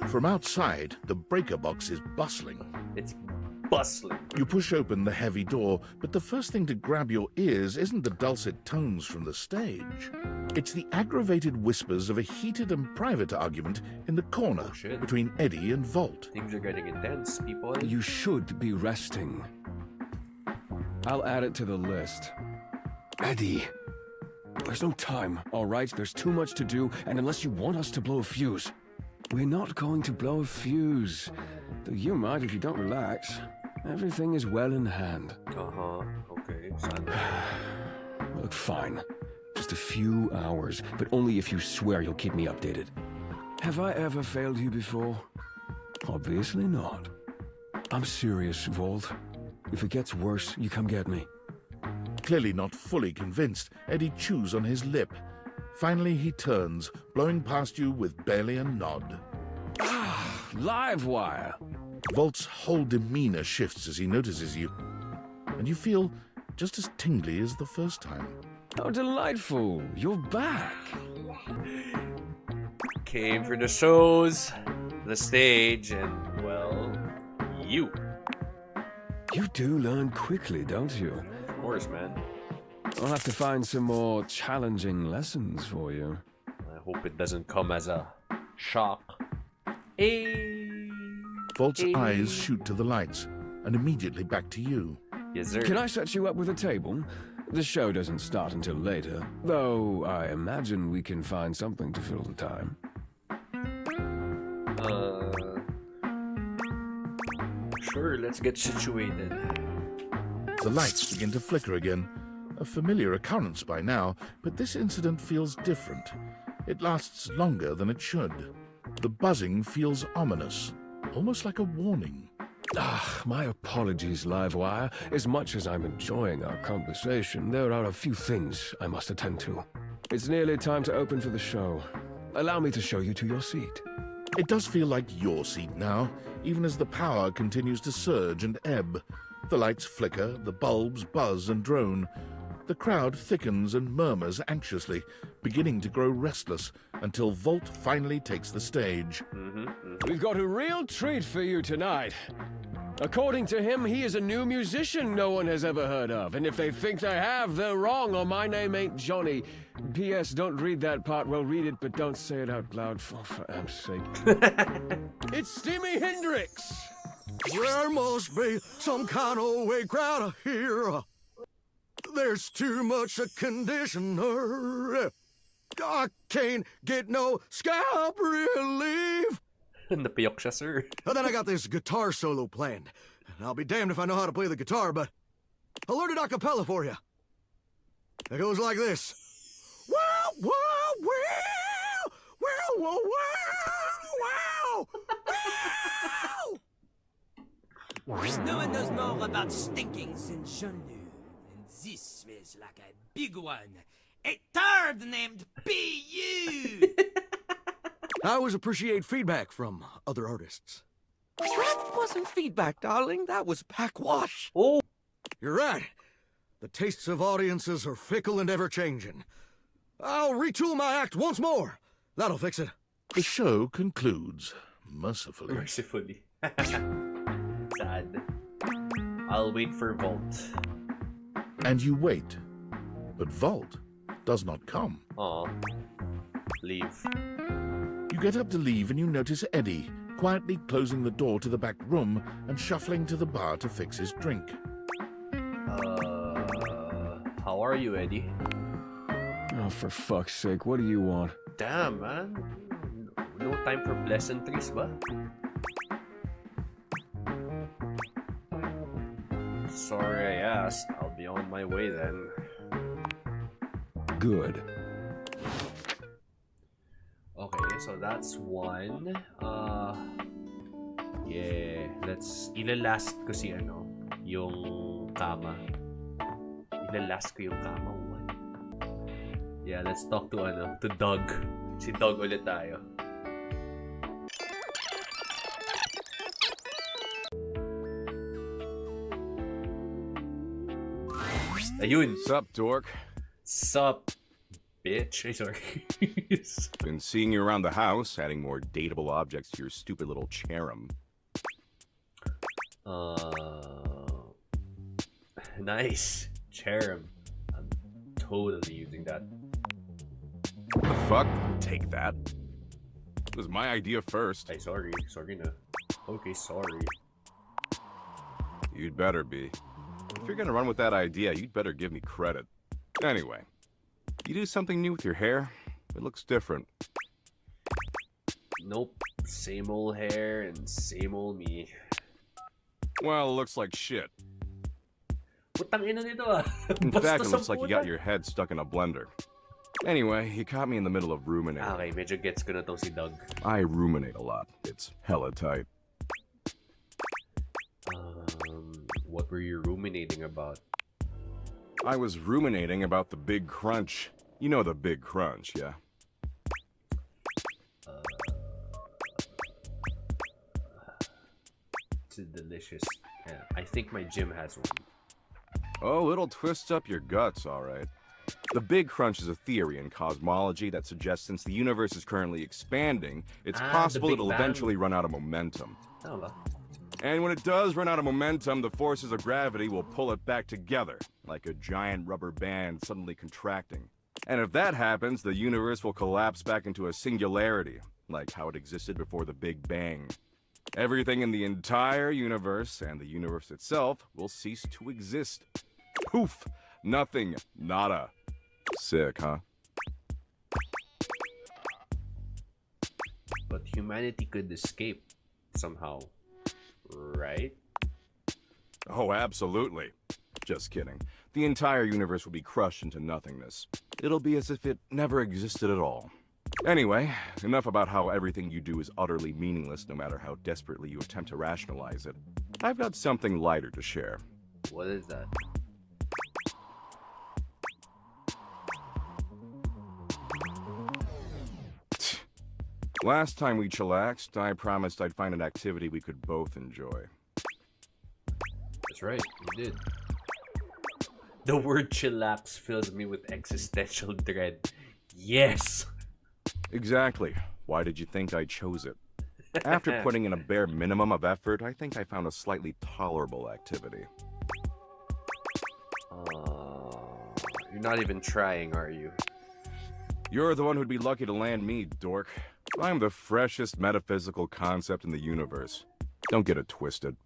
From outside, the breaker box is bustling. It's bustling. You push open the heavy door, but the first thing to grab your ears isn't the dulcet tones from the stage. It's the aggravated whispers of a heated and private argument in the corner between Eddie and Volt. Things are getting intense, people. You should be resting. I'll add it to the list. Eddie, there's no time, all right? There's too much to do, and unless you want us to blow a fuse, we're not going to blow a fuse. Though you might if you don't relax. Everything is well in hand. Okay, son. Look, fine. Just a few hours, but only if you swear you'll keep me updated. Have I ever failed you before? Obviously not. I'm serious, Volt. If it gets worse, you come get me. Clearly not fully convinced, Eddie chews on his lip. Finally, he turns, blowing past you with barely a nod. Live wire. Volt's whole demeanor shifts as he notices you, and you feel just as tingly as the first time. How delightful. You're back. Came for the shows, the stage, and, well, you. You do learn quickly, don't you? Of course, man. I'll have to find some more challenging lessons for you. I hope it doesn't come as a shock. Volt's eyes shoot to the lights, and immediately back to you. Yes, sir. Can I set you up with a table? The show doesn't start until later, though I imagine we can find something to fill the time. Sure, let's get situated. The lights begin to flicker again. A familiar occurrence by now, but this incident feels different. It lasts longer than it should. The buzzing feels ominous, almost like a warning. My apologies, Livewire. As much as I'm enjoying our conversation, there are a few things I must attend to. It's nearly time to open for the show. Allow me to show you to your seat. It does feel like your seat now, even as the power continues to surge and ebb. The lights flicker, the bulbs buzz and drone. The crowd thickens and murmurs anxiously, beginning to grow restless until Volt finally takes the stage. We've got a real treat for you tonight. According to him, he is a new musician no one has ever heard of. And if they think they have, they're wrong, or my name ain't Johnny. P.S. Don't read that part. Well, read it, but don't say it out loud, for Am's sake. It's Steamy Hendrix! There must be some kind of way crowd here. There's too much a conditioner. I can't get no scalp relief. Napiyok siya, sir. And then I got this guitar solo planned. And I'll be damned if I know how to play the guitar, but I'll learn it a cappella for you. It goes like this. Wow, wow, wow, wow, wow, wow, wow. No one knows more about stinkings than Jean-Luc. And this smells like a big one. A turd named P.U. I always appreciate feedback from other artists. That wasn't feedback, darling. That was backwash. Oh! You're right. The tastes of audiences are fickle and ever-changing. I'll retool my act once more. That'll fix it. The show concludes, mercifully. Mercifully. Sad. I'll wait for Volt. And you wait. But Volt does not come. Aw. Leave. You get up to leave and you notice Eddie, quietly closing the door to the back room and shuffling to the bar to fix his drink. How are you, Eddie? Oh, for fuck's sake, what do you want? Damn, man. No time for pleasantries, ba? Sorry I asked. I'll be on my way then. Good. Okay, so that's one. Yeah, ilalast ko si yung kama. Ilalast ko yung kama. One. Yeah, let's talk to Doug. Si Doug ulit tayo. Ayun. Sup, dork? Sup, bitch. Ay, sorry. Been seeing you around the house, adding more dateable objects to your stupid little cherub. Nice. Cherub. I'm totally using that. The fuck? Take that. It was my idea first. Ay, sorry. Sorry na. Okay, sorry. You'd better be. If you're gonna run with that idea, you'd better give me credit. Anyway, you do something new with your hair, it looks different. Nope. Same old hair and same old me. Well, it looks like shit. Putang ina nito ah. In Basta fact, it sa looks like you puta. got your head stuck in a blender. Anyway, you caught me in the middle of ruminating. Okay, medyo gets ko na tong si Doug. I ruminate a lot. It's hella tight. What were you ruminating about? I was ruminating about the big crunch. You know the big crunch, yeah? It's delicious. Yeah, I think my gym has one. Oh, it'll twist up your guts, alright. The Big Crunch is a theory in cosmology that suggests since the universe is currently expanding, it's The possible Big it'll Bang. eventually run out of momentum. Tama ba? And when it does run out of momentum, the forces of gravity will pull it back together, like a giant rubber band suddenly contracting. And if that happens, the universe will collapse back into a singularity, like how it existed before the Big Bang. Everything in the entire universe and the universe itself will cease to exist. Poof! Nothing. Nada. Sick, huh? But humanity could escape somehow, right? Oh, absolutely. Just kidding. The entire universe will be crushed into nothingness. It'll be as if it never existed at all. Anyway, enough about how everything you do is utterly meaningless no matter how desperately you attempt to rationalize it. I've got something lighter to share. What is that? Last time we chillaxed, I promised I'd find an activity we could both enjoy. That's right, you did. The word chillax fills me with existential dread. Yes! Exactly. Why did you think I chose it? After putting in a bare minimum of effort, I think I found a slightly tolerable activity. You're not even trying, are you? You're the one who'd be lucky to land me, dork. I'm the freshest metaphysical concept in the universe. Don't get it twisted.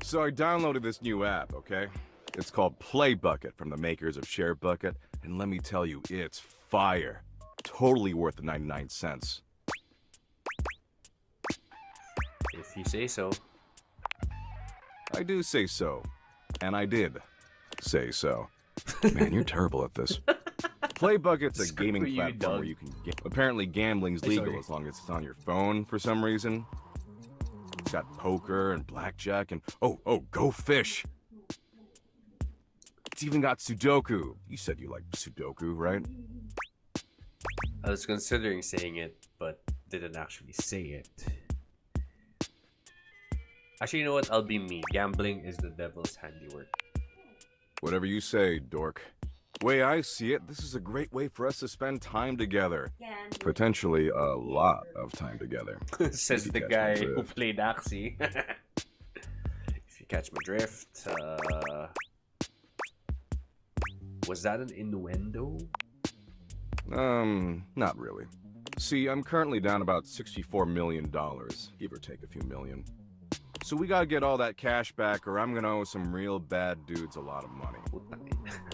So I downloaded this new app, okay? It's called Play Bucket from the makers of Share Bucket, and let me tell you, it's fire. Totally worth the 99 cents. If you say so. I do say so. And I did say so. Man, you're terrible at this. Play Bucket's a Screw gaming you, platform Doug. where you can apparently gambling's legal sorry. as long as it's on your phone for some reason. It's got poker and blackjack and oh, go fish. It's even got Sudoku. You said you liked Sudoku, right? I was considering saying it, but didn't actually say it. Actually, you know what? I'll be me. Gambling is the devil's handiwork. Whatever you say, dork. Way I see it, this is a great way for us to spend time together. Potentially a lot of time together. Says If the you catch my guy who drift. played Axie. If you catch my drift, was that an innuendo? Not really. See, I'm currently down about $64 million, give or take a few million. So we gotta get all that cash back or I'm gonna owe some real bad dudes a lot of money.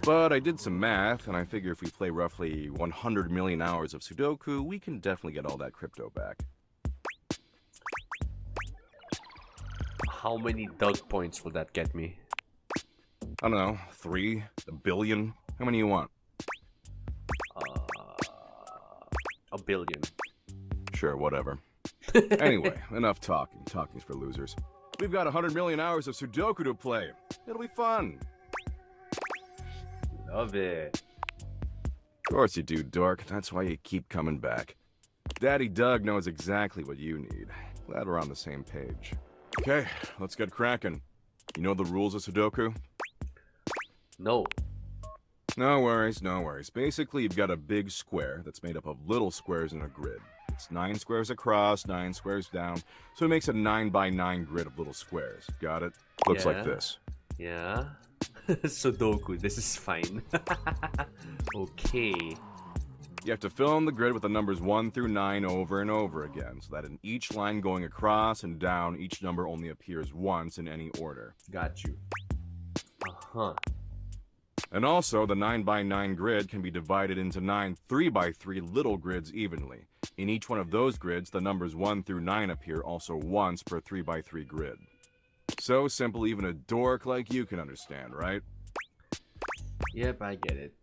But I did some math, and I figure if we play roughly 100 million hours of Sudoku, we can definitely get all that crypto back. How many Doug points will that get me? I don't know, 3? A billion? How many you want? 1 billion. Sure, whatever. Anyway, enough talking. Talking's for losers. We've got 100 million hours of Sudoku to play. It'll be fun. Love it. Of course you do, dork. That's why you keep coming back. Daddy Doug knows exactly what you need. Glad we're on the same page. Okay, let's get cracking. You know the rules of Sudoku? No. No worries, no worries. Basically, you've got a big square that's made up of little squares in a grid. It's 9 squares across, 9 squares down, so it makes a 9 by 9 grid of little squares. Got it? Looks like Yeah. this. Yeah. Sudoku, this is fine. Okay. You have to fill in the grid with the numbers 1 through 9 over and over again, so that in each line going across and down, each number only appears once in any order. Got you. Uh-huh. And also, the 9 by 9 grid can be divided into 9 3 by 3 little grids evenly. In each one of those grids, the numbers 1 through 9 appear also once per 3 by 3 grid. So simple even a dork like you can understand, right? Yep, I get it.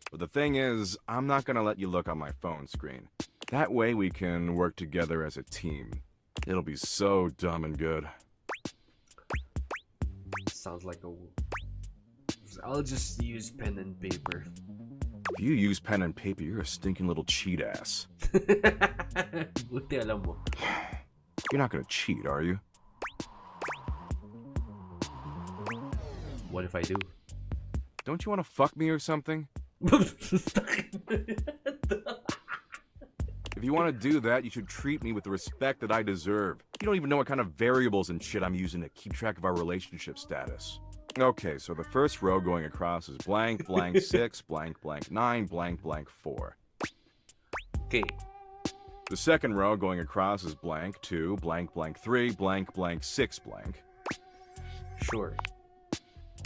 But the thing is, I'm not gonna let you look on my phone screen. That way we can work together as a team. It'll be so dumb and good. Sounds like a... I'll just use pen and paper. If you use pen and paper, you're a stinking little cheat ass. Buti alam mo. You're not gonna cheat, are you? What if I do? Don't you want to fuck me or something? If you want to do that, you should treat me with the respect that I deserve. You don't even know what kind of variables and shit I'm using to keep track of our relationship status. Okay, so the first row going across is blank, blank, 6, blank, blank, 9, blank, blank, 4. Okay. The second row going across is blank, 2, blank, blank, 3, blank, blank, 6, blank. Sure.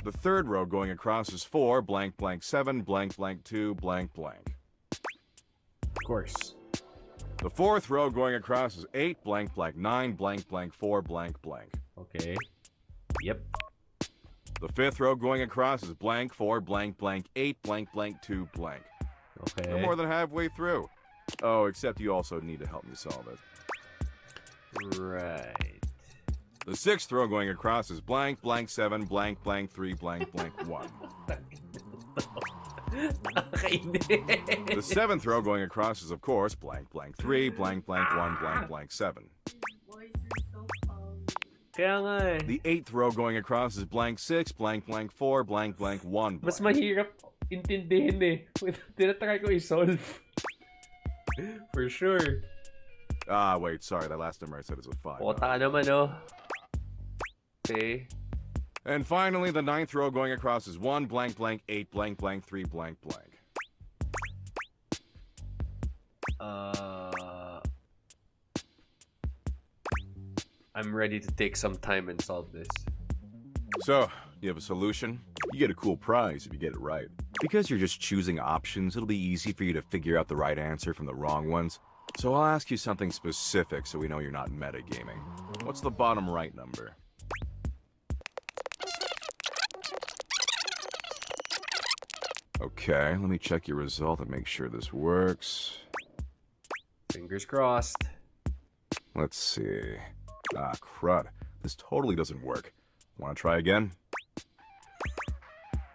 The third row going across is 4, blank, blank, 7, blank, blank, 2, blank, blank. Of course. The fourth row going across is 8, blank, blank, 9, blank, blank, 4, blank, blank. Okay. Yep. The fifth row going across is blank, 4, blank, blank, 8, blank, blank, 2, blank. Okay. We're more than halfway through. Oh, except you also need to help me solve it. Right. The sixth row going across is blank, blank, 7, blank, blank, 3, blank, blank, 1. The seventh row going across is, of course, blank, blank, 3, blank, blank, 1, blank, blank, 7. Kaya nga eh. The eighth row going across is blank, 6, blank, blank, 4, blank, blank, 1, Mas blank. mahirap intindihin eh. Tinatry ko i-solve. For sure. Ah, wait, sorry, that last number I said is a 5. Kota ka naman oh. Okay. And finally, the ninth row going across is 1, blank, blank, 8, blank, blank, 3, blank, blank. I'm ready to take some time and solve this. So, you have a solution? You get a cool prize if you get it right. Because you're just choosing options, it'll be easy for you to figure out the right answer from the wrong ones. So I'll ask you something specific so we know you're not metagaming. What's the bottom right number? Okay, let me check your result and make sure this works. Fingers crossed. Let's see. Ah, crud. This totally doesn't work. Want to try again?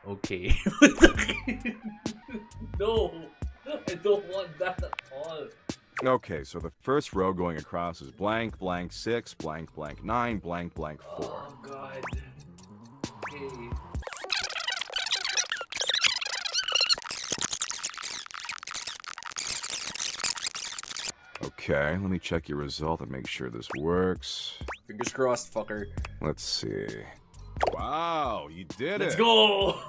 Okay. No! I don't want that at all. Okay, so the first row going across is blank, blank, 6, blank, blank, 9, blank, blank, 4. Oh god. Okay. Okay, let me check your result and make sure this works. Fingers crossed, fucker. Let's see. Wow, you did Let's it! go!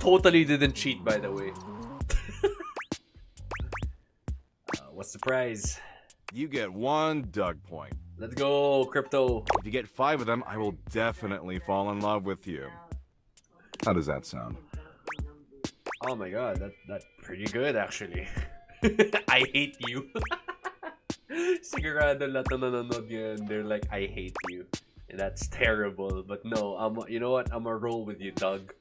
Totally didn't cheat, by the way. What's the prize? You get 1 Doug point. Let's go, crypto. If you get 5 of them, I will definitely fall in love with you. How does that sound? Oh my god, that's pretty good actually. I hate you. Sigurado lahat na nanonood ngayon, they're like, I hate you. And that's terrible. But no, you know what? I'm gonna roll with you, Doug.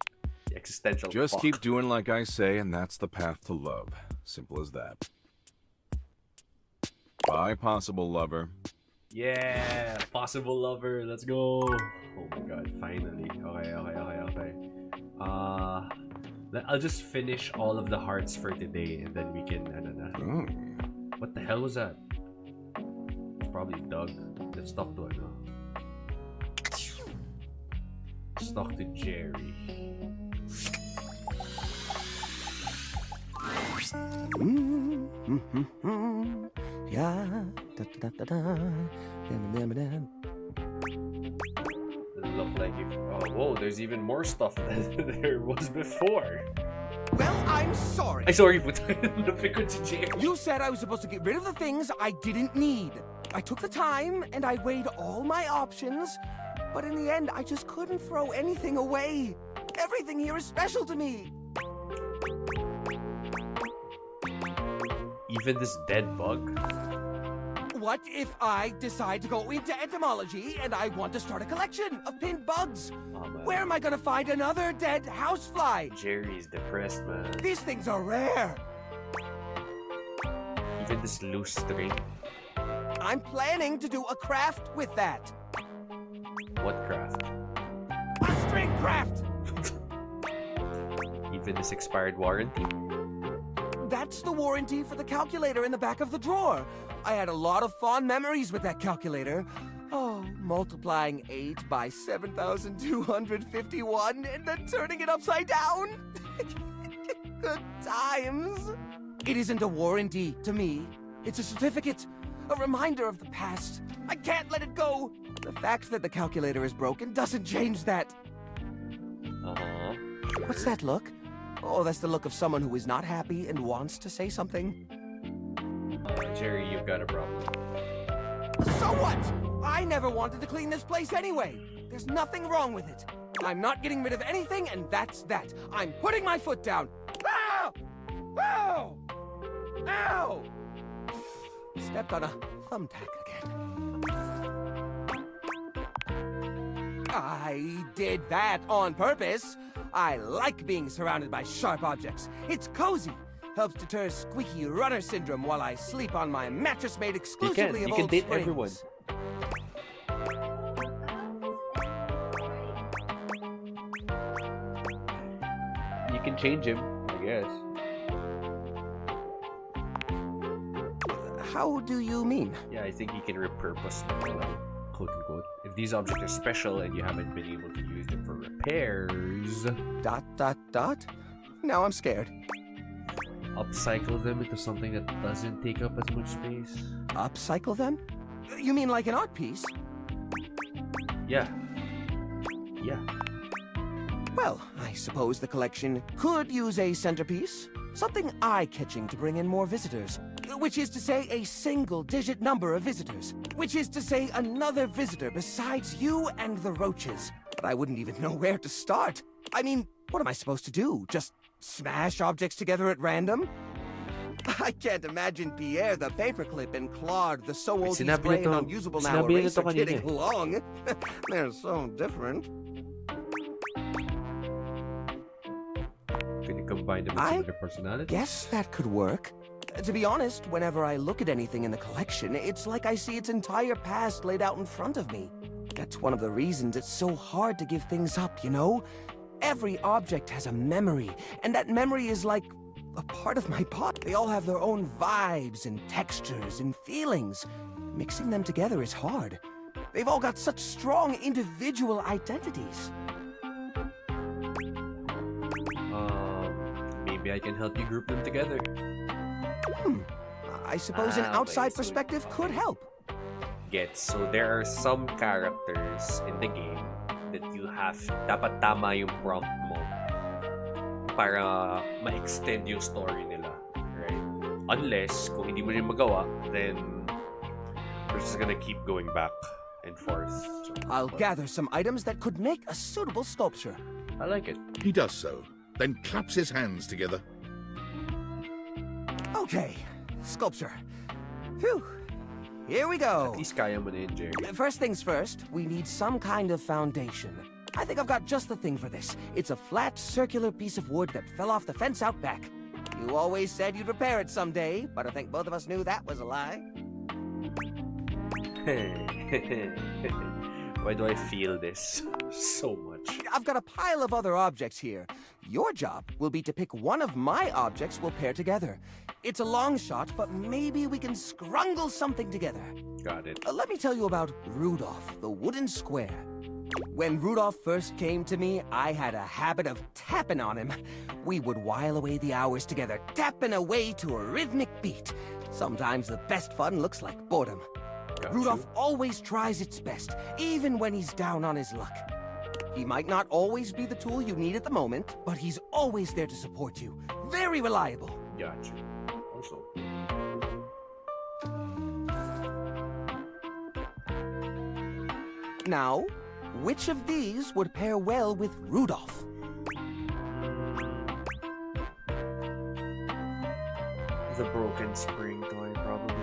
Existential Just fuck. keep doing like I say, and that's the path to love. Simple as that. Bye, possible lover. Yeah, possible lover. Let's go. Oh my god, finally. Okay. I'll just finish all of the hearts for today, and then we can. Oh. What the hell was that? It's probably Doug. Let's talk to ano. Let's talk to Jerry. Yeah. Da-da-da-da-da. Dam-dam-dam. Look like if... Oh, whoa, there's even more stuff than there was before. Well, I'm sorry. Ay, sorry po. Lapit ko si Jerry. You said I was supposed to get rid of the things I didn't need. I took the time and I weighed all my options, but in the end, I just couldn't throw anything away. Everything here is special to me. Even this dead bug? What if I decide to go into entomology and I want to start a collection of pinned bugs? Oh, man. Where am I gonna find another dead housefly? Jerry's depressed, man. These things are rare. Even this loose string. I'm planning to do a craft with that. What craft? A string craft! Even this expired warranty? That's the warranty for the calculator in the back of the drawer. I had a lot of fond memories with that calculator. Oh, multiplying 8 by 7,251 and then turning it upside down. Good times. It isn't a warranty to me. It's a certificate, a reminder of the past. I can't let it go. The fact that the calculator is broken doesn't change that. Uh-huh. What's that look? Oh, that's the look of someone who is not happy and wants to say something. Jerry, you've got a problem. So what? I never wanted to clean this place anyway. There's nothing wrong with it. I'm not getting rid of anything, and that's that. I'm putting my foot down. Ow! Ow! Ow! Stepped on a thumbtack again. I did that on purpose. I like being surrounded by sharp objects. It's cozy. Helps deter squeaky runner syndrome while I sleep on my mattress made exclusively of You can old date springs. everyone. You can change him, I guess. How do you mean? Yeah, I think you can repurpose them, quote unquote. If these objects are special and you haven't been able to use them for repairs, ... Now I'm scared. upcycle them into something that doesn't take up as much space. Upcycle them? You mean like an art piece? Yeah. Yeah. Well, I suppose the collection could use a centerpiece. Something eye-catching to bring in more visitors. Which is to say a single-digit number of visitors. Which is to say another visitor besides you and the roaches. But I wouldn't even know where to start. I mean, what am I supposed to do? Just smash objects together at random? I can't imagine Pierre the paperclip and Claude the so old he's gray and unusable now eraser getting along. They're so different. Can you combine them with similar personalities? Guess that could work. To be honest, whenever I look at anything in the collection, it's like I see its entire past laid out in front of me. That's one of the reasons it's so hard to give things up, you know? Every object has a memory, and that memory is like a part of my body. They all have their own vibes and textures and feelings. Mixing them together is hard. They've all got such strong individual identities. Maybe I can help you group them together. I suppose an outside perspective could help. So there are some characters in the game that you have, dapat tama yung prompt mo para ma-extend yung story nila, right? Unless, kung hindi mo rin magawa, then we're just gonna keep going back and forth. So, I'll gather some items that could make a suitable sculpture. I like it. He does so, then claps his hands together. Okay, sculpture. Phew. Here we go. At least kaya mo na yun, Jerry. First things first, we need some kind of foundation. I think I've got just the thing for this. It's a flat, circular piece of wood that fell off the fence out back. You always said you'd repair it someday, but I think both of us knew that was a lie. Why do I feel this so much? I've got a pile of other objects here. Your job will be to pick one of my objects we'll pair together. It's a long shot, but maybe we can scrungle something together. Got it. Let me tell you about Rudolph, the wooden square. When Rudolph first came to me, I had a habit of tapping on him. We would while away the hours together, tapping away to a rhythmic beat. Sometimes the best fun looks like boredom. Got Rudolph you. always tries its best, even when he's down on his luck. He might not always be the tool you need at the moment, but he's always there to support you. Very reliable. Got you. Also. Now, which of these would pair well with Rudolph? The broken spring toy, probably.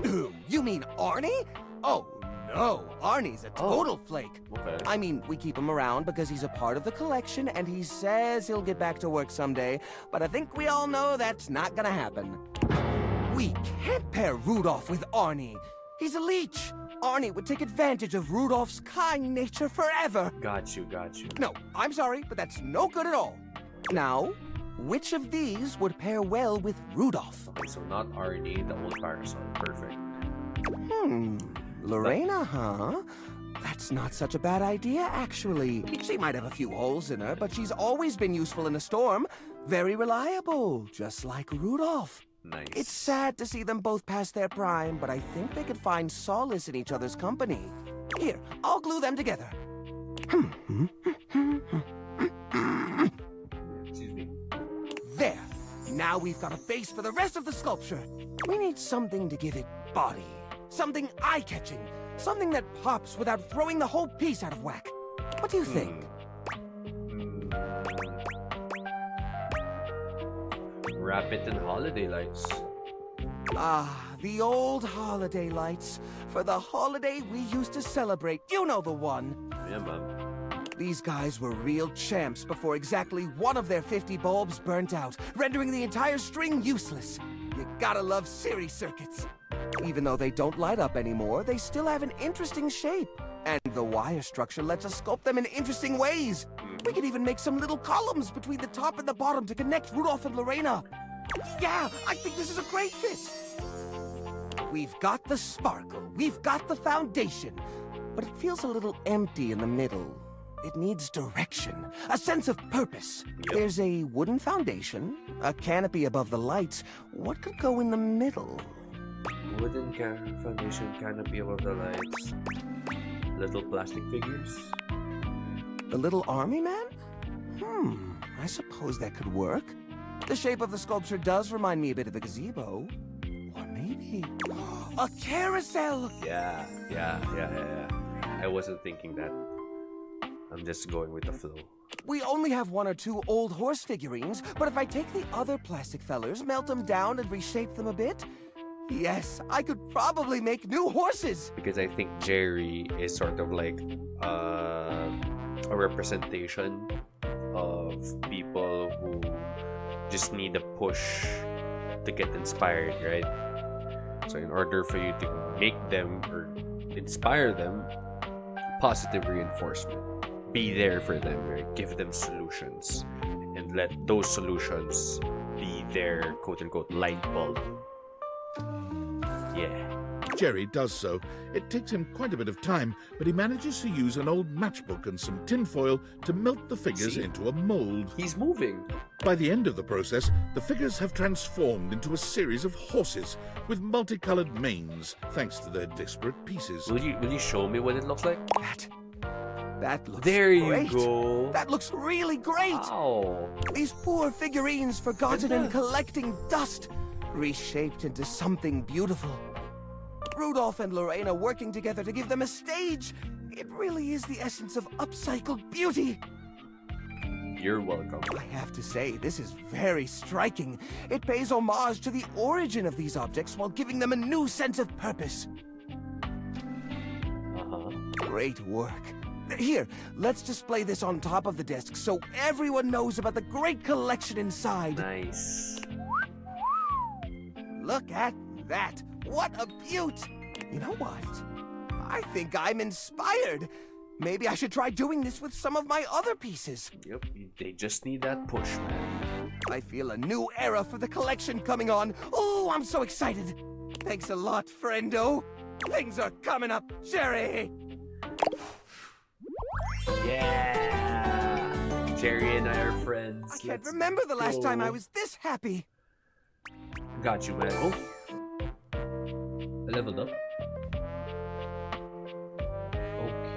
Who? You mean Arnie? Oh, no. Arnie's a total flake. Okay. I mean, we keep him around because he's a part of the collection and he says he'll get back to work someday, but I think we all know that's not gonna happen. We can't pair Rudolph with Arnie. He's a leech. Arnie would take advantage of Rudolph's kind nature forever. Got you, got you. No, I'm sorry, but that's no good at all. Now, which of these would pair well with Rudolph? Okay, so not Arnie, the old parasol. Perfect. Lorena, huh? That's not such a bad idea, actually. She might have a few holes in her, but she's always been useful in a storm. Very reliable, just like Rudolph. Nice. It's sad to see them both past their prime, but I think they could find solace in each other's company. Here, I'll glue them together. Excuse me. There. Now we've got a base for the rest of the sculpture. We need something to give it body. Something eye-catching. Something that pops without throwing the whole piece out of whack. What do you think? Wrap it in holiday lights. Ah, the old holiday lights. For the holiday we used to celebrate. You know the one. Yeah, man. These guys were real champs before exactly one of their 50 bulbs burnt out, rendering the entire string useless. You gotta love series circuits. Even though they don't light up anymore, they still have an interesting shape. And the wire structure lets us sculpt them in interesting ways. We could even make some little columns between the top and the bottom to connect Rudolph and Lorena. Yeah, I think this is a great fit. We've got the sparkle, we've got the foundation, but it feels a little empty in the middle. It needs direction, a sense of purpose. There's a wooden foundation, a canopy above the lights. What could go in the middle? Wooden foundation canopy above the lights. Little plastic figures. The little army man? I suppose that could work. The shape of the sculpture does remind me a bit of a gazebo. Or maybe a carousel! Yeah. I wasn't thinking that. I'm just going with the flow. We only have one or two old horse figurines, but if I take the other plastic fellers, melt them down and reshape them a bit, yes, I could probably make new horses! Because I think Jerry is sort of like a representation of people who just need a push to get inspired, right? So in order for you to make them or inspire them, positive reinforcement. Be there for them, right? Give them solutions and let those solutions be their quote-unquote light bulb. Yeah. Jerry does so. It takes him quite a bit of time, but he manages to use an old matchbook and some tinfoil to melt the figures See? into a mold. He's moving. By the end of the process, the figures have transformed into a series of horses with multicolored manes, thanks to their disparate pieces. Will you show me what it looks like? That looks There you great. go. That looks really great! Wow. These poor figurines forgotten and collecting dust, reshaped into something beautiful. Rudolph and Lorena working together to give them a stage. It really is the essence of upcycled beauty. You're welcome. I have to say, this is very striking. It pays homage to the origin of these objects while giving them a new sense of purpose. Uh-huh. Great work. Here, let's display this on top of the desk so everyone knows about the great collection inside. Nice. Look at that. What a beaut. You know what? I think I'm inspired. Maybe I should try doing this with some of my other pieces. Yep, they just need that push, man. I feel a new era for the collection coming on. Oh, I'm so excited. Thanks a lot, friendo. Things are coming up, Jerry. Yeah! Jerry and I are friends. I can't Let's remember the last time I go. was this happy. Got you, man. Oh! I leveled up.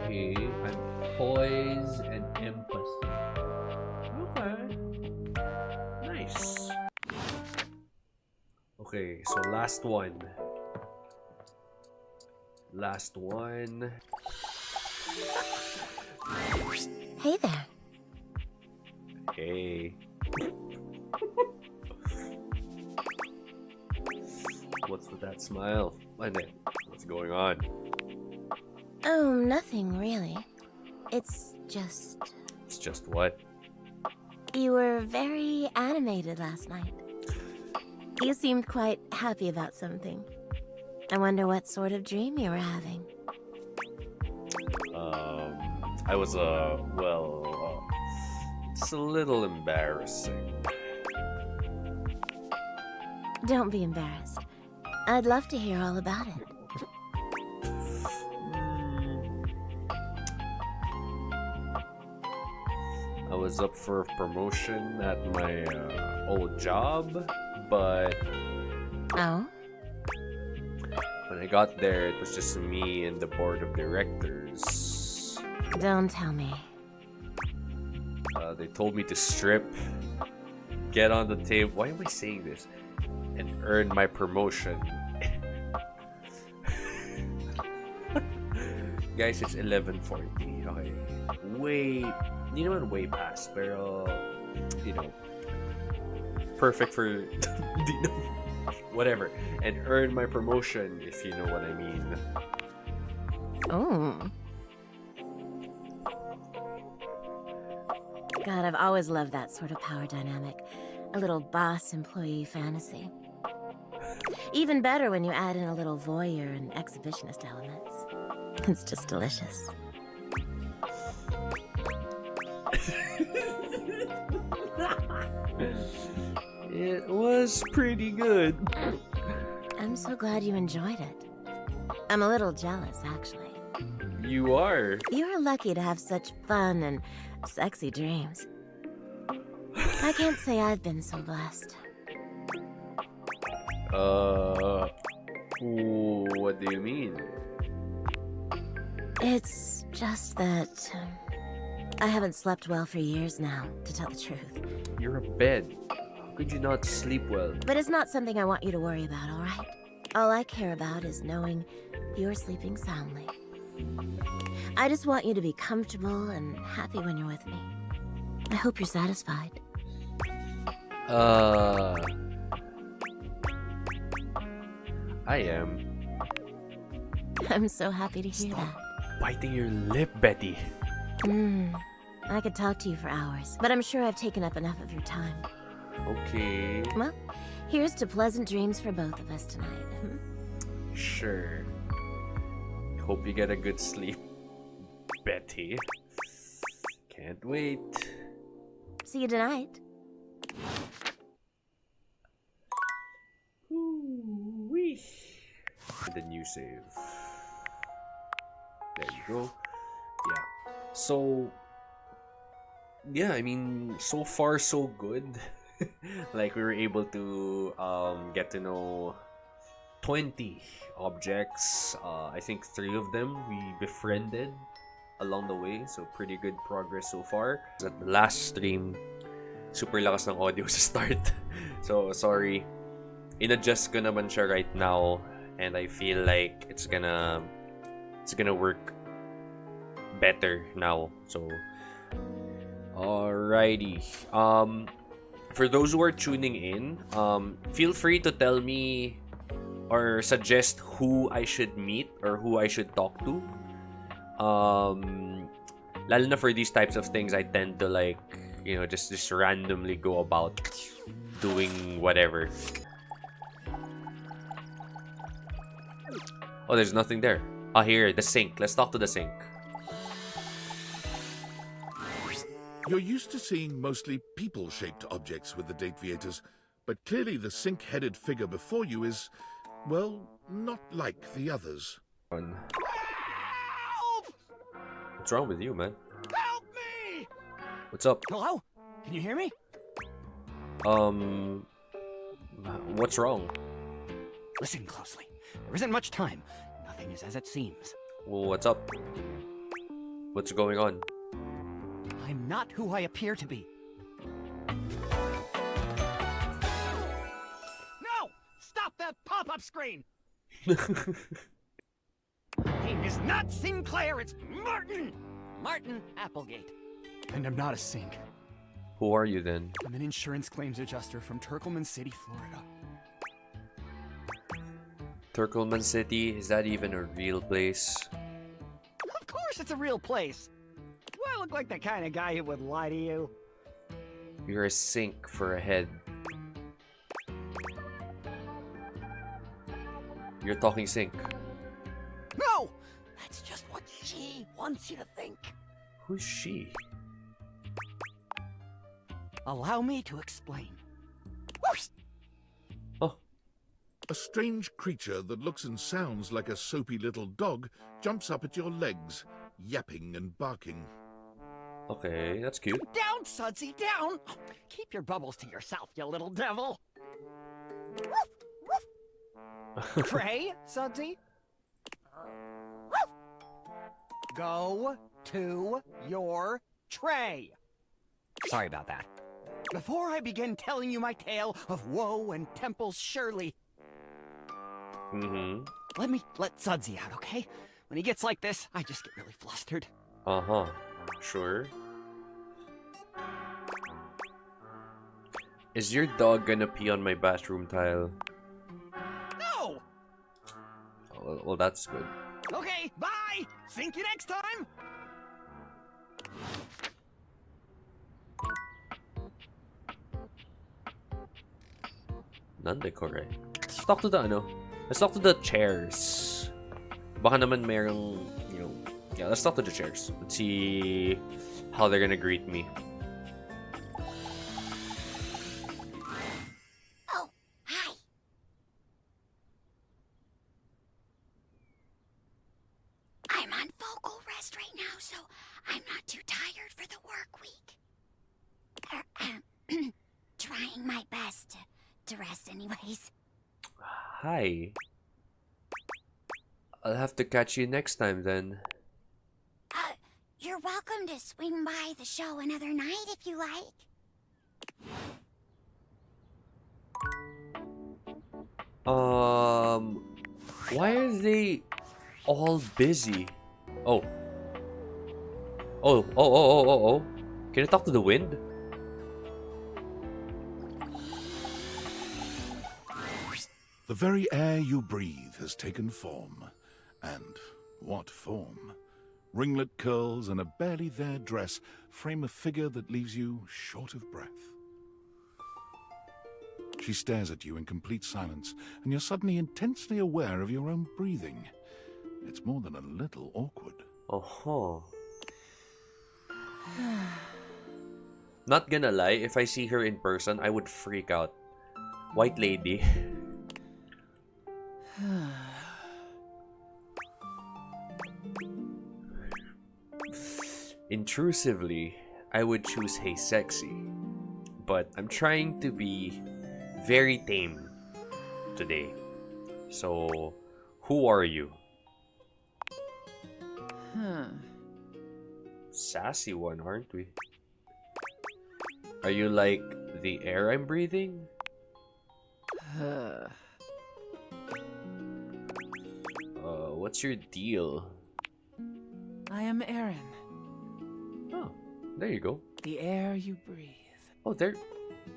Okay, I'm poise and empathy. Okay. Nice. Okay, so last one. Last one. Hey there. Hey. What's with that smile? What's going on? Oh, nothing really. It's just... It's just what? You were very animated last night. You seemed quite happy about something. I wonder what sort of dream you were having. I was, it's a little embarrassing. Don't be embarrassed. I'd love to hear all about it. I was up for a promotion at my old job, but Oh? when I got there, it was just me and the board of directors. Don't tell me. They told me to strip, get on the table. Why am I saying this? And earn my promotion. Guys, it's 11:40. Okay, way, you know, way past, pero you know, perfect for whatever. And earn my promotion, if you know what I mean. Oh. God, I've always loved that sort of power dynamic. A little boss-employee fantasy. Even better when you add in a little voyeur and exhibitionist elements. It's just delicious. It was pretty good. I'm so glad you enjoyed it. I'm a little jealous, actually. You are. You're lucky to have such fun and sexy dreams. I can't say I've been so blessed. What do you mean? It's just that I haven't slept well for years now, to tell the truth. You're a bed. How could you not sleep well? But it's not something I want you to worry about, all right? All I care about is knowing you're sleeping soundly. I just want you to be comfortable and happy when you're with me. I hope you're satisfied. I am. I'm so happy to hear that. Biting your lip, Betty. I could talk to you for hours, but I'm sure I've taken up enough of your time. Okay. Well, here's to pleasant dreams for both of us tonight. Sure. Hope you get a good sleep, Betty. Can't wait. See you tonight. Ooh-wee. The new save. There you go. Yeah. So, yeah, I mean, so far so good. Like, we were able to get to know 20 objects. I think 3 of them we befriended along the way, so pretty good progress so far. At the last stream, super lakas ng audio sa start. So, sorry. In-adjust ko naman siya right now, and I feel like it's gonna work better now. So, alrighty. For those who are tuning in, feel free to tell me or suggest who I should meet or who I should talk to. Lalo na for these types of things, I tend to, like, you know, just randomly go about doing whatever. Oh, there's nothing there. Ah, here, the sink. Let's talk to the sink. You're used to seeing mostly people-shaped objects with the Dateviators, but clearly the sink-headed figure before you is, well, not like the others. What's wrong with you, man? What's up? Hello? Can you hear me? What's wrong? Listen closely. There isn't much time. Nothing is as it seems. Well, what's up? What's going on? I'm not who I appear to be. No! Stop that pop-up screen! Name is not Sinclair, it's Martin! Martin Applegate. And I'm not a sink. Who are you then? I'm an insurance claims adjuster from Turkleman City, Florida. Turkleman City? Is that even a real place? Of course it's a real place. Do I look like the kind of guy who would lie to you? You're a sink for a head. You're talking sink. No! That's just what she wants you to think. Who's she? Allow me to explain. Oh, A strange creature that looks and sounds like a soapy little dog jumps up at your legs, yapping and barking. okay, that's cute. Down, Sudsy, down! Keep your bubbles to yourself, you little devil. Tray, Sudsy? Go to your tray. Sorry about that. Before I begin telling you my tale of woe and Temple's Shirley, Mm-hmm. let Sudsy out, okay? When he gets like this, I just get really flustered. Uh-huh. Sure. Is your dog gonna pee on my bathroom tile? No! Oh, well, that's good. Okay, bye! Think you next time! Nande correct. Let's talk to the Let's talk to the chairs. Baka naman merong, yeah, let's talk to the chairs. Let's see how they're gonna greet me. Oh, hi. I'm on vocal rest right now, so I'm not too tired for the work week. Trying my best to rest anyways. Hi. I'll have to catch you next time then. You're welcome to swing by the show another night if you like. Why are they all busy? Oh. Oh. Can I talk to the wind? The very air you breathe has taken form. And what form? Ringlet curls and a barely there dress frame a figure that leaves you short of breath. She stares at you in complete silence, and you're suddenly intensely aware of your own breathing. It's more than a little awkward. Uh-huh. Not gonna lie, if I see her in person, I would freak out. White lady. Intrusively, I would choose Hey Sexy. But I'm trying to be very tame today. So, who are you? Sassy one, aren't we? Are you like the air I'm breathing? What's your deal? I am Aaron, Oh, there you go. the air you breathe. Oh, there.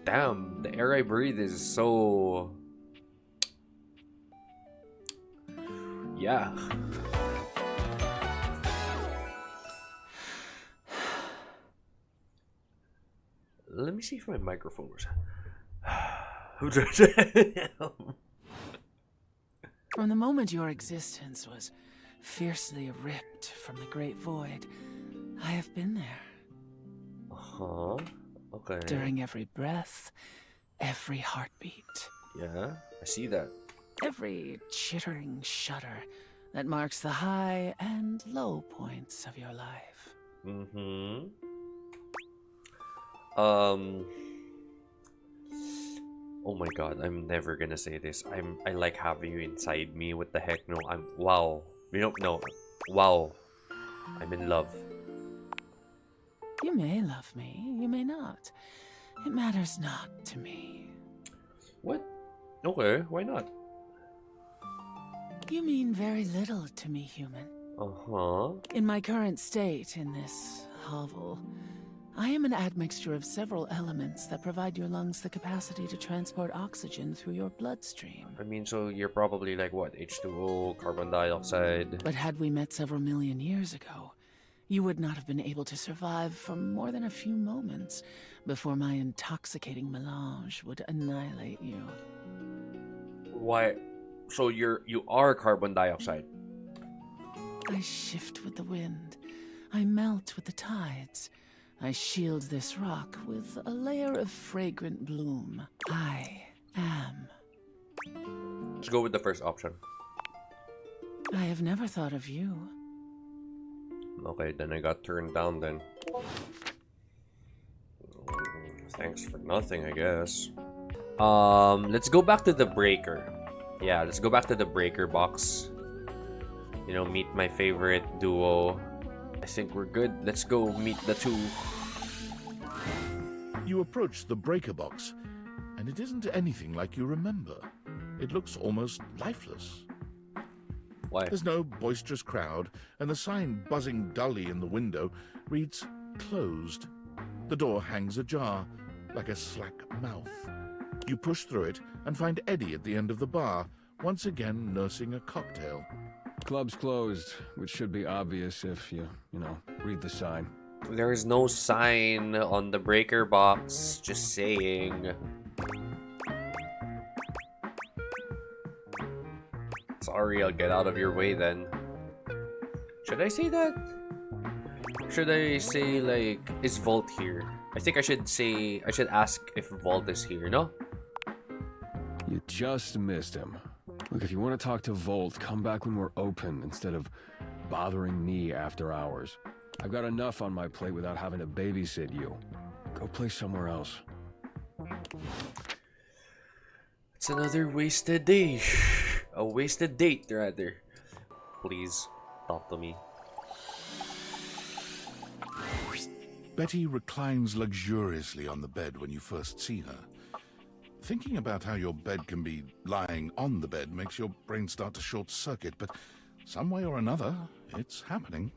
Damn, the air I breathe is so. Yeah. Let me see if my microphone was. From the moment your existence was fiercely ripped from the great void, I have been there. Huh? Okay. During every breath, every heartbeat, Yeah, I see that. every chittering shudder that marks the high and low points of your life. Mm-hmm. Um. Oh my god, I'm never gonna say this. I like having you inside me. What the heck? No, I'm wow. You don't know. Wow. I'm in love. You may love me, you may not. It matters not to me. What? Okay, why not? You mean very little to me, human. Uh-huh. In my current state in this hovel, I am an admixture of several elements that provide your lungs the capacity to transport oxygen through your bloodstream. I mean, so you're probably like what? H2O, carbon dioxide. But had we met several million years ago, you would not have been able to survive for more than a few moments before my intoxicating melange would annihilate you. Why? So you are carbon dioxide. I shift with the wind. I melt with the tides. I shield this rock with a layer of fragrant bloom. I am. Let's go with the first option. I have never thought of you. Okay, then I got turned down then. Thanks for nothing, I guess. Let's go back to the breaker. Yeah, let's go back to the breaker box. You know, meet my favorite duo. I think we're good. Let's go meet the two. You approach the breaker box, and it isn't anything like you remember. It looks almost lifeless. Why? There's no boisterous crowd, and the sign buzzing dully in the window reads closed. The door hangs ajar, like a slack mouth. You push through it and find Eddie at the end of the bar, once again nursing a cocktail. Club's closed, which should be obvious if you know, read the sign. There is no sign on the breaker box. Just saying. Sorry, I'll get out of your way then. Should I say that? Should I say, like, is Vault here? I think I should ask if Vault is here, no? You just missed him. Look, if you want to talk to Volt, come back when we're open instead of bothering me after hours. I've got enough on my plate without having to babysit you. Go play somewhere else. It's another wasted day. A wasted date, rather. Please, talk to me. Betty reclines luxuriously on the bed when you first see her. Thinking about how your bed can be lying on the bed makes your brain start to short-circuit, but some way or another, it's happening.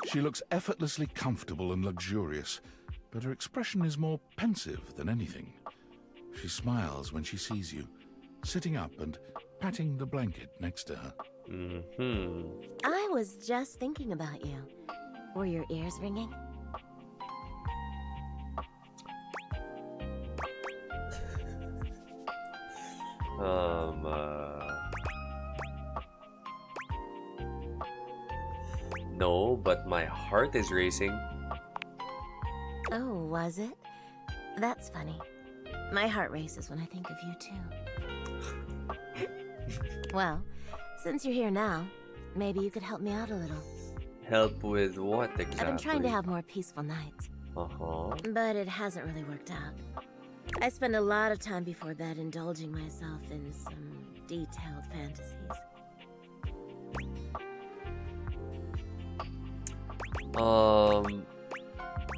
She looks effortlessly comfortable and luxurious, but her expression is more pensive than anything. She smiles when she sees you, sitting up and patting the blanket next to her. I was just thinking about you. Were your ears ringing? No, but my heart is racing. Oh, was it? That's funny. My heart races when I think of you too. Well, since you're here now, maybe you could help me out a little. Help with what exactly? I've been trying to have more peaceful nights, but it hasn't really worked out. I spend a lot of time before bed indulging myself in some detailed fantasies.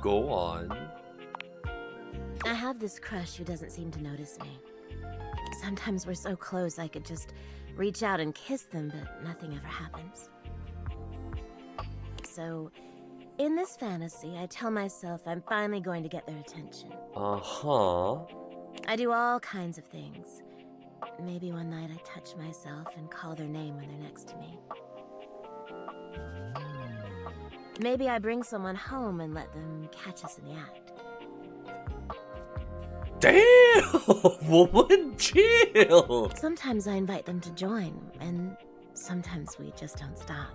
Go on. I have this crush who doesn't seem to notice me. Sometimes we're so close I could just reach out and kiss them, but nothing ever happens. So, in this fantasy, I tell myself I'm finally going to get their attention. I do all kinds of things. Maybe one night I touch myself and call their name when they're next to me. Maybe I bring someone home and let them catch us in the act. Damn! Woman, chill! Sometimes I invite them to join, and sometimes we just don't stop.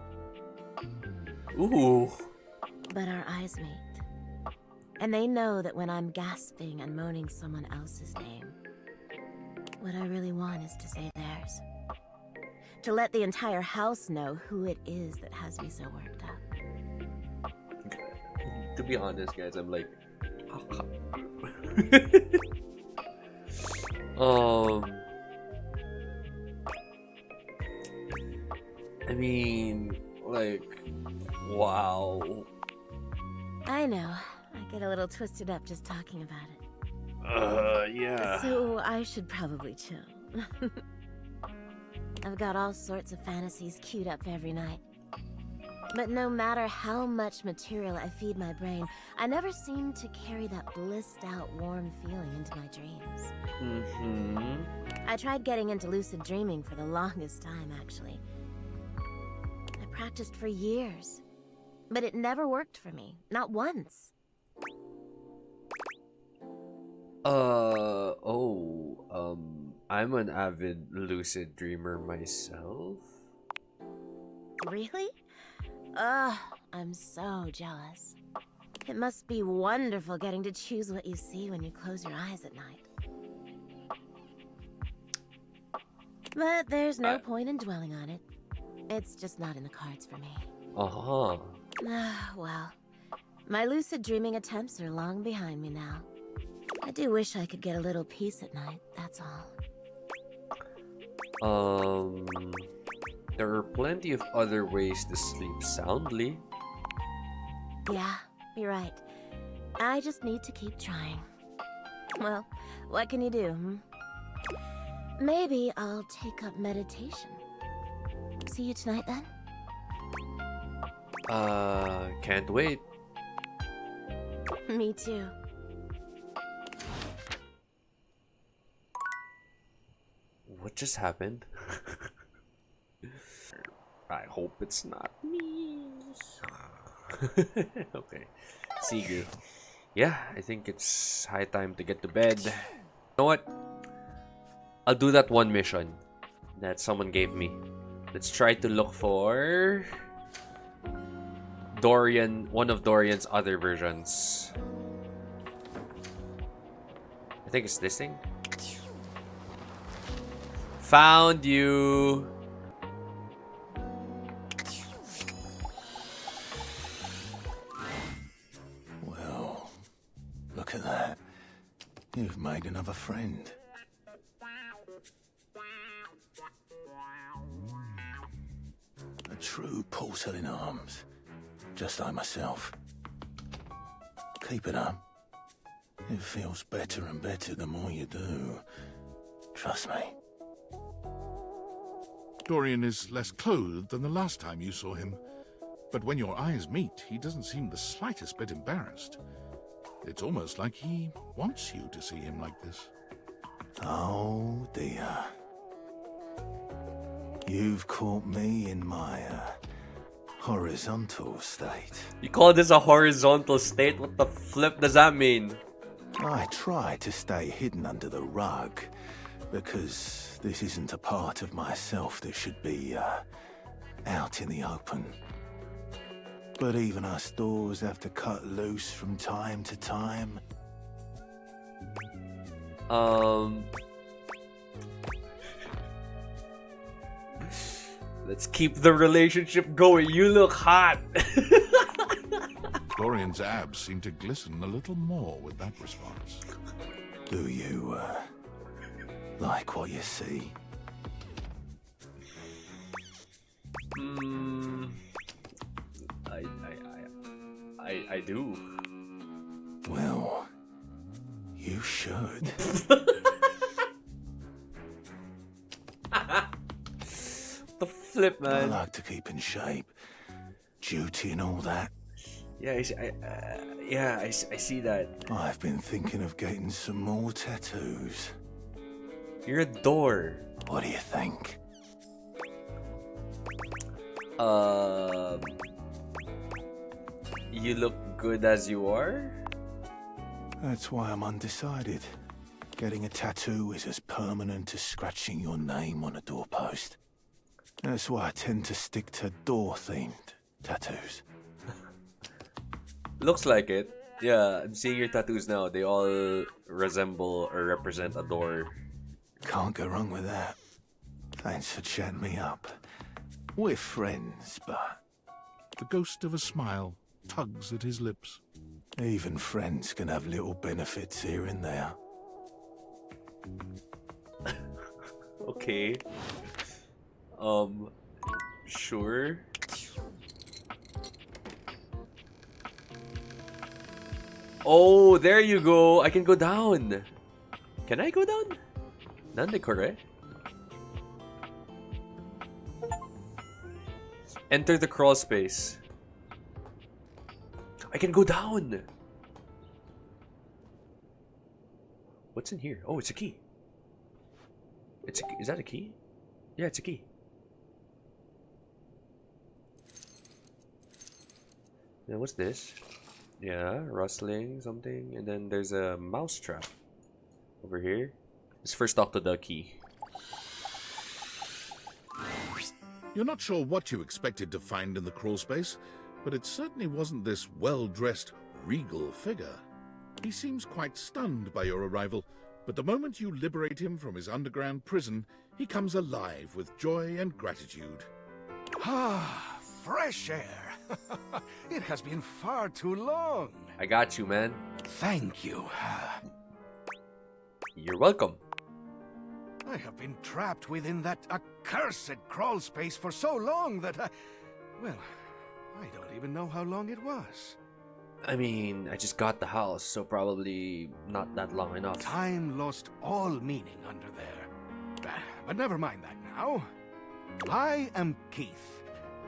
Ooh. But our eyes meet. And they know that when I'm gasping and moaning someone else's name, what I really want is to say theirs. To let the entire house know who it is that has me so worked up. To be honest, guys, I'm like I mean, like, wow. I know. I get a little twisted up just talking about it. Yeah. So I should probably chill. I've got all sorts of fantasies queued up every night. But no matter how much material I feed my brain, I never seem to carry that blissed out warm feeling into my dreams. Mm-hmm. I tried getting into lucid dreaming for the longest time, actually. I practiced for years, but it never worked for me, not once. I'm an avid lucid dreamer myself. Really? Ugh, I'm so jealous. It must be wonderful getting to choose what you see when you close your eyes at night. But there's no point in dwelling on it. It's just not in the cards for me. Uh-huh. Well, my lucid dreaming attempts are long behind me now. I do wish I could get a little peace at night, that's all. There are plenty of other ways to sleep soundly. Yeah, you're right. I just need to keep trying. Well, what can you do, hmm? Maybe I'll take up meditation. See you tonight then? Can't wait. Me too. What just happened? I hope it's not me. Okay. See you. Yeah, I think it's high time to get to bed. You know what? I'll do that one mission that someone gave me. Let's try to look for Dorian, one of Dorian's other versions. I think it's this thing. Found you. Well, look at that. You've made another friend. A true porcelain arms. Just like myself. Keep it up. It feels better and better the more you do. Trust me. Dorian is less clothed than the last time you saw him. But when your eyes meet, he doesn't seem the slightest bit embarrassed. It's almost like he wants you to see him like this. Oh dear. You've caught me in my horizontal state. You call this a horizontal state? What the flip does that mean? I try to stay hidden under the rug because this isn't a part of myself that should be out in the open. But even us doors have to cut loose from time to time. Let's keep the relationship going. You look hot. Dorian's abs seem to glisten a little more with that response. Do you like what you see? I do. Well, you should. The flip, I man. like to keep in shape. Duty and all that. Yeah, I see that. I've been thinking of getting some more tattoos. You're a door. What do you think? You look good as you are? That's why I'm undecided. Getting a tattoo is as permanent as scratching your name on a doorpost. That's why I tend to stick to door-themed tattoos. Looks like it. Yeah, I'm seeing your tattoos now. They all resemble or represent a door. Can't go wrong with that. Thanks for chatting me up. We're friends, but... The ghost of a smile tugs at his lips. Even friends can have little benefits here and there. Okay. Sure. Oh, there you go. I can go down. Can I go down? Nande kore? Enter the crawl space. I can go down. What's in here? Oh, it's a key. Is that a key? Yeah, it's a key. Now what's this? Yeah, rustling something, and then there's a mouse trap over here. Let's first talk to the key. You're not sure what you expected to find in the crawl space, but it certainly wasn't this well-dressed, regal figure. He seems quite stunned by your arrival, but the moment you liberate him from his underground prison, he comes alive with joy and gratitude. Ah, fresh air. It has been far too long. I got you, man. Thank you. You're welcome. I have been trapped within that accursed crawl space for so long that well, I don't even know how long it was. I mean, I just got the house, so probably not that long enough. Time lost all meaning under there. But never mind that now. I am Keith,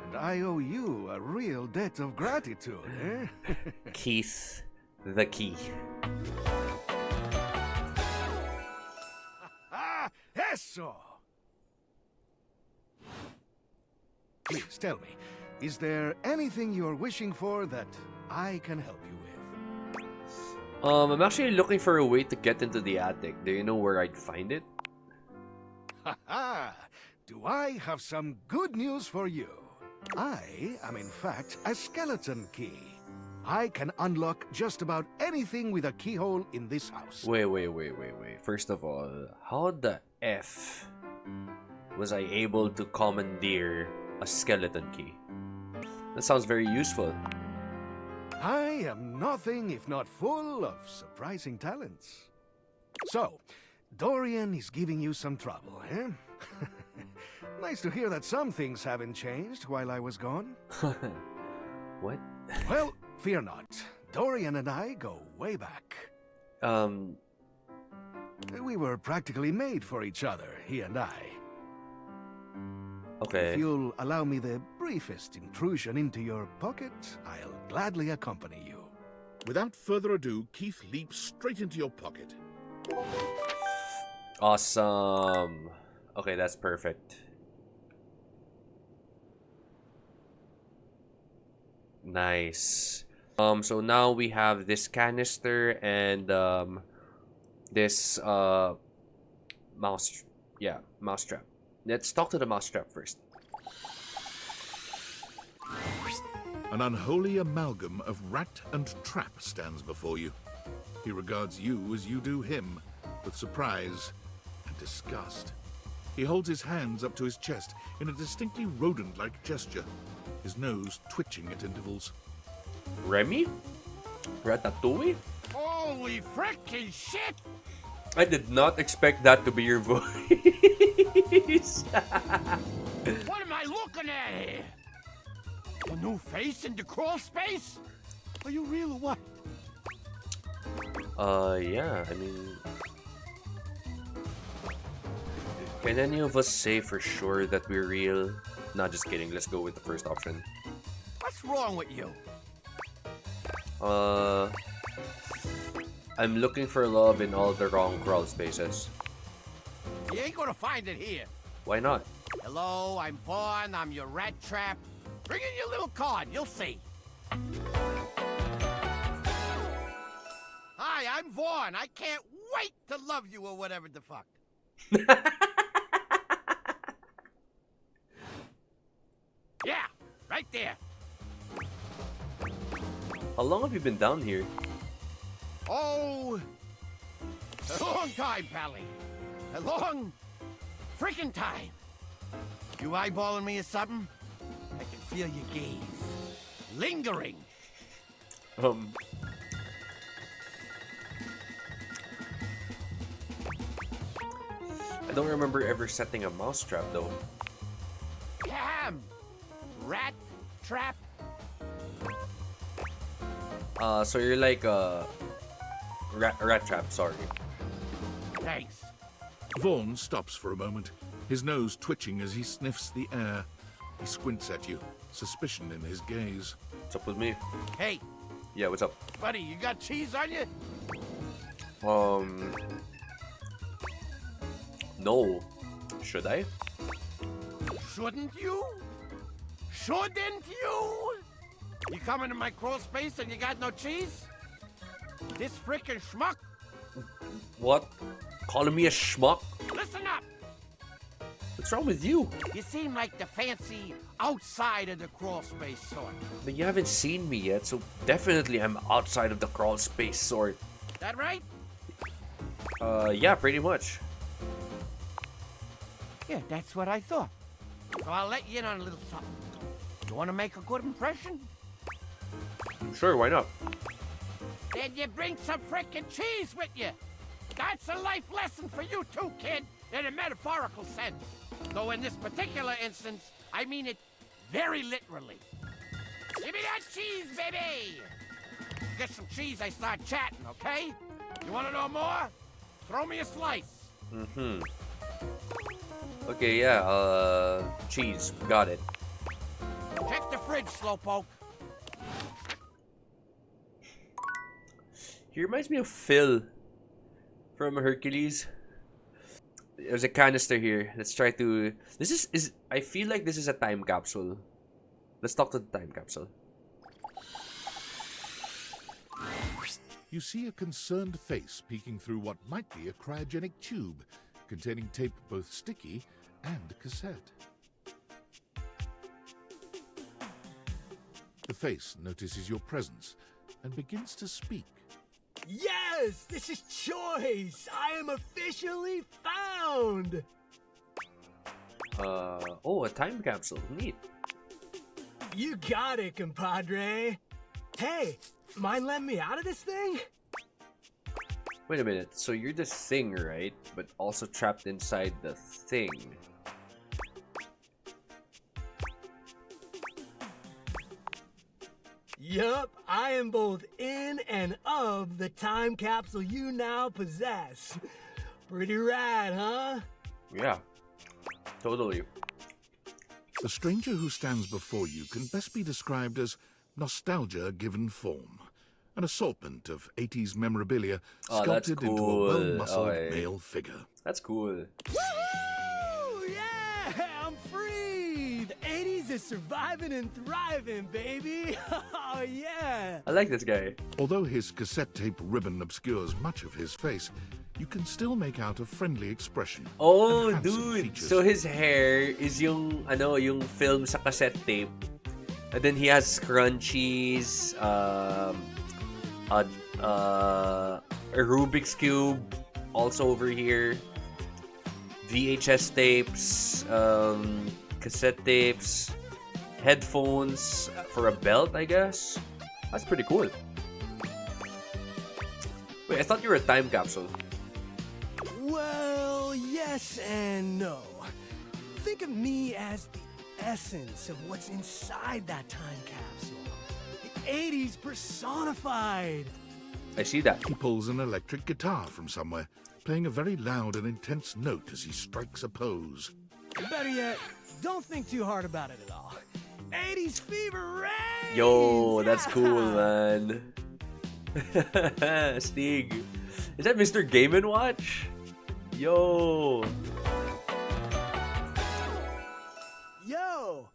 and I owe you a real debt of gratitude, eh? Keith, the key. Ah, eso! Please tell me, is there anything you're wishing for that I can help you with? I'm actually looking for a way to get into the attic. Do you know where I'd find it? Haha! Do I have some good news for you? I am in fact a skeleton key. I can unlock just about anything with a keyhole in this house. Wait. First of all, how the F was I able to commandeer a skeleton key? That sounds very useful. I am nothing if not full of surprising talents. So, Dorian is giving you some trouble, eh? Nice to hear that some things haven't changed while I was gone. What? Well, fear not. Dorian and I go way back. We were practically made for each other, he and I. Okay. If you'll allow me the briefest intrusion into your pocket, I'll gladly accompany you. Without further ado, Keith leaps straight into your pocket. Awesome. Okay, that's perfect. Nice. So now we have this canister and this mouse trap. Let's talk to the mouse trap first. An unholy amalgam of rat and trap stands before you. He regards you as you do him, with surprise and disgust. He holds his hands up to his chest in a distinctly rodent-like gesture, his nose twitching at intervals. Remy? Ratatouille? Holy frickin' shit! I did not expect that to be your voice. What am I looking at here? A new face in the crawl space? Are you real or what? Yeah, I mean... Can any of us say for sure that we're real? Nah, just kidding. Let's go with the first option. What's wrong with you? I'm looking for love in all the wrong crawl spaces. You ain't gonna find it here. Why not? Hello, I'm Vaughn. I'm your rat trap. Bring in your little card. You'll see. Hi, I'm Vaughn. I can't wait to love you or whatever the fuck. Yeah, right there. How long have you been down here? Oh, a long time, Pally. A long freaking time. You eyeballing me or something? I can feel your gaze. Lingering. I don't remember ever setting a mousetrap though. Cam! Rat trap? So you're like rat trap, sorry. Thanks. Vaughn stops for a moment, his nose twitching as he sniffs the air. He squints at you, suspicion in his gaze. What's up with me? Hey, Yeah, what's up? buddy, you got cheese on you? No. Should I? Shouldn't you? Shouldn't you? You come into my crawl space and you got no cheese? This frickin' schmuck? What? Calling me a schmuck? Listen up! What's wrong with you? You seem like the fancy outside of the crawl space sort. But you haven't seen me yet, so definitely I'm outside of the crawl space sort. That right? Yeah, pretty much. Yeah, that's what I thought. So I'll let you in on a little something. You want to make a good impression? Sure, why not? Then you bring some frickin' cheese with you. That's a life lesson for you too, kid, in a metaphorical sense. Though in this particular instance, I mean it very literally. Give me that cheese, baby! Get some cheese, I start chatting, okay? You want to know more? Throw me a slice. Mm-hmm. Okay, yeah, cheese. Got it. Check the fridge, slowpoke. He reminds me of Phil from Hercules. There's a canister here. Let's try to... This is... I feel like this is a time capsule. Let's talk to the time capsule. You see a concerned face peeking through what might be a cryogenic tube containing tape both sticky and cassette. The face notices your presence and begins to speak. Yes, this is Choice. I am officially found. Oh, a time capsule. Neat. You got it, compadre. Hey, mind letting me out of this thing? Wait a minute. So you're the thing, right? But also trapped inside the thing. Yup, I am both in and of the time capsule you now possess. Pretty rad, huh? Yeah. Totally. The stranger who stands before you can best be described as nostalgia given form. An assortment of 80s memorabilia Oh, that's sculpted into a cool. well-muscled Oh, yeah. male figure. That's cool. Woo! Yeah, I'm free. The 80s is surviving and thriving, baby. Oh, yeah. I like this guy. Although his cassette tape ribbon obscures much of his face, you can still make out a friendly expression. Oh, and handsome dude. features. So his hair is yung film sa cassette tape. And then he has scrunchies, a Rubik's Cube also over here, VHS tapes, cassette tapes, headphones for a belt, I guess. That's pretty cool. Wait, I thought you were a time capsule. Well, yes and no. Think of me as the essence of what's inside that time capsule. The 80s personified. I see that. He pulls an electric guitar from somewhere, playing a very loud and intense note as he strikes a pose. Better yet, don't think too hard about it at all. 80s fever reigns! Yo, that's Yeah. cool, man. Stig. Is that Mr. Game & Watch? Yo. Yo!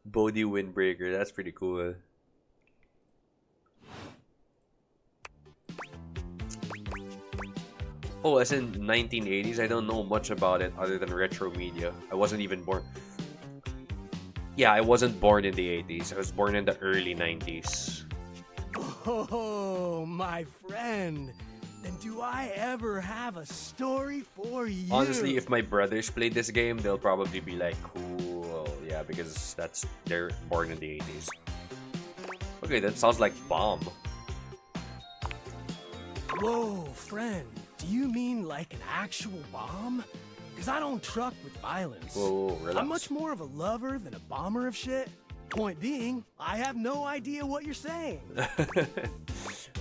Bodhi Windbreaker. That's pretty cool. Oh, as in 1980s? I don't know much about it other than retro media. I wasn't even born. Yeah, I wasn't born in the 80s. I was born in the early 90s. Oh, my friend. Then do I ever have a story for you? Honestly, if my brothers played this game, they'll probably be like, cool. Yeah, because they're born in the 80s. Okay, that sounds like bomb. Whoa, friend. Do you mean like an actual bomb? because I don't truck with violence. Whoa, relax. I'm much more of a lover than a bomber of shit. Point being, I have no idea what you're saying.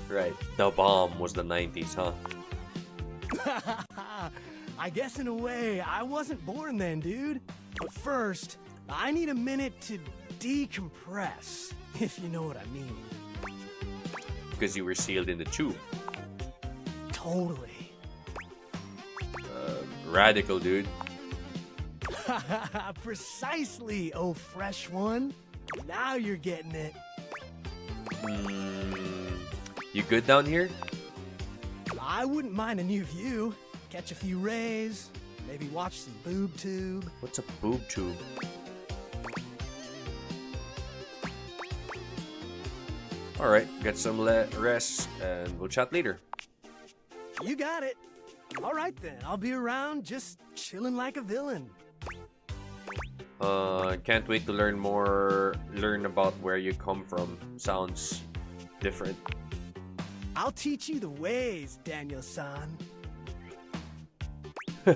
Right. The bomb was the 90s, huh? I guess in a way, I wasn't born then, dude. But first, I need a minute to decompress, if you know what I mean. Because you were sealed in the tube. Totally. Radical, dude. Precisely, oh fresh one. Now you're getting it. You good down here? I wouldn't mind a new view. Catch a few rays, maybe watch some boob tube. What's a boob tube? Alright, get some rest, and we'll chat later. You got it. All right then, I'll be around just chilling like a villain. Can't wait to learn about where you come from. Sounds different. I'll teach you the ways, Daniel-san. You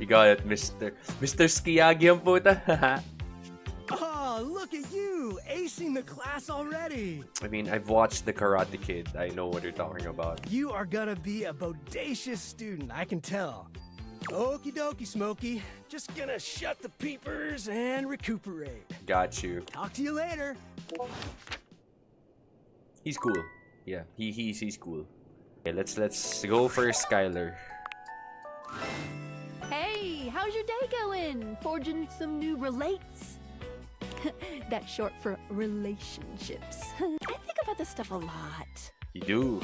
got it, Mr. Skiyagi ang puta. Oh, look at you, acing the class already. I mean, I've watched The Karate Kid. I know what you're talking about. You are gonna be a bodacious student, I can tell. Okie dokie, Smokey. Just gonna shut the peepers and recuperate. Got you. Talk to you later. He's cool. Yeah, he's cool. Okay, let's go for Skylar. Hey, how's your day going? Forging some new relates? That's short for relationships. I think about this stuff a lot. You do.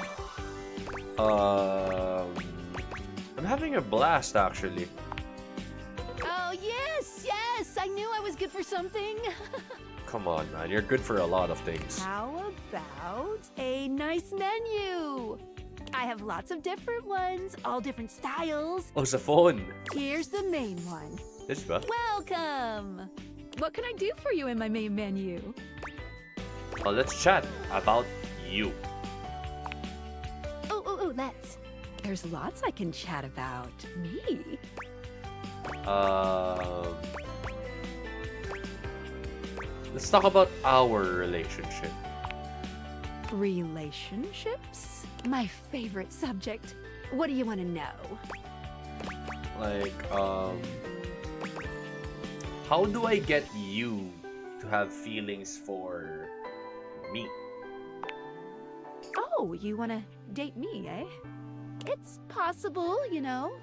I'm having a blast actually. Oh, yes! I knew I was good for something. Come on, man. You're good for a lot of things. How about a nice menu? I have lots of different ones, all different styles. Oh, sa phone. Here's the main one. This ba? Welcome! What can I do for you in my main menu? Let's chat about you. Oh, let's. There's lots I can chat about. Me? Let's talk about our relationship. Relationships? My favorite subject. What do you want to know? Like, how do I get you to have feelings for me? Oh, you want to date me, eh? It's possible, you know.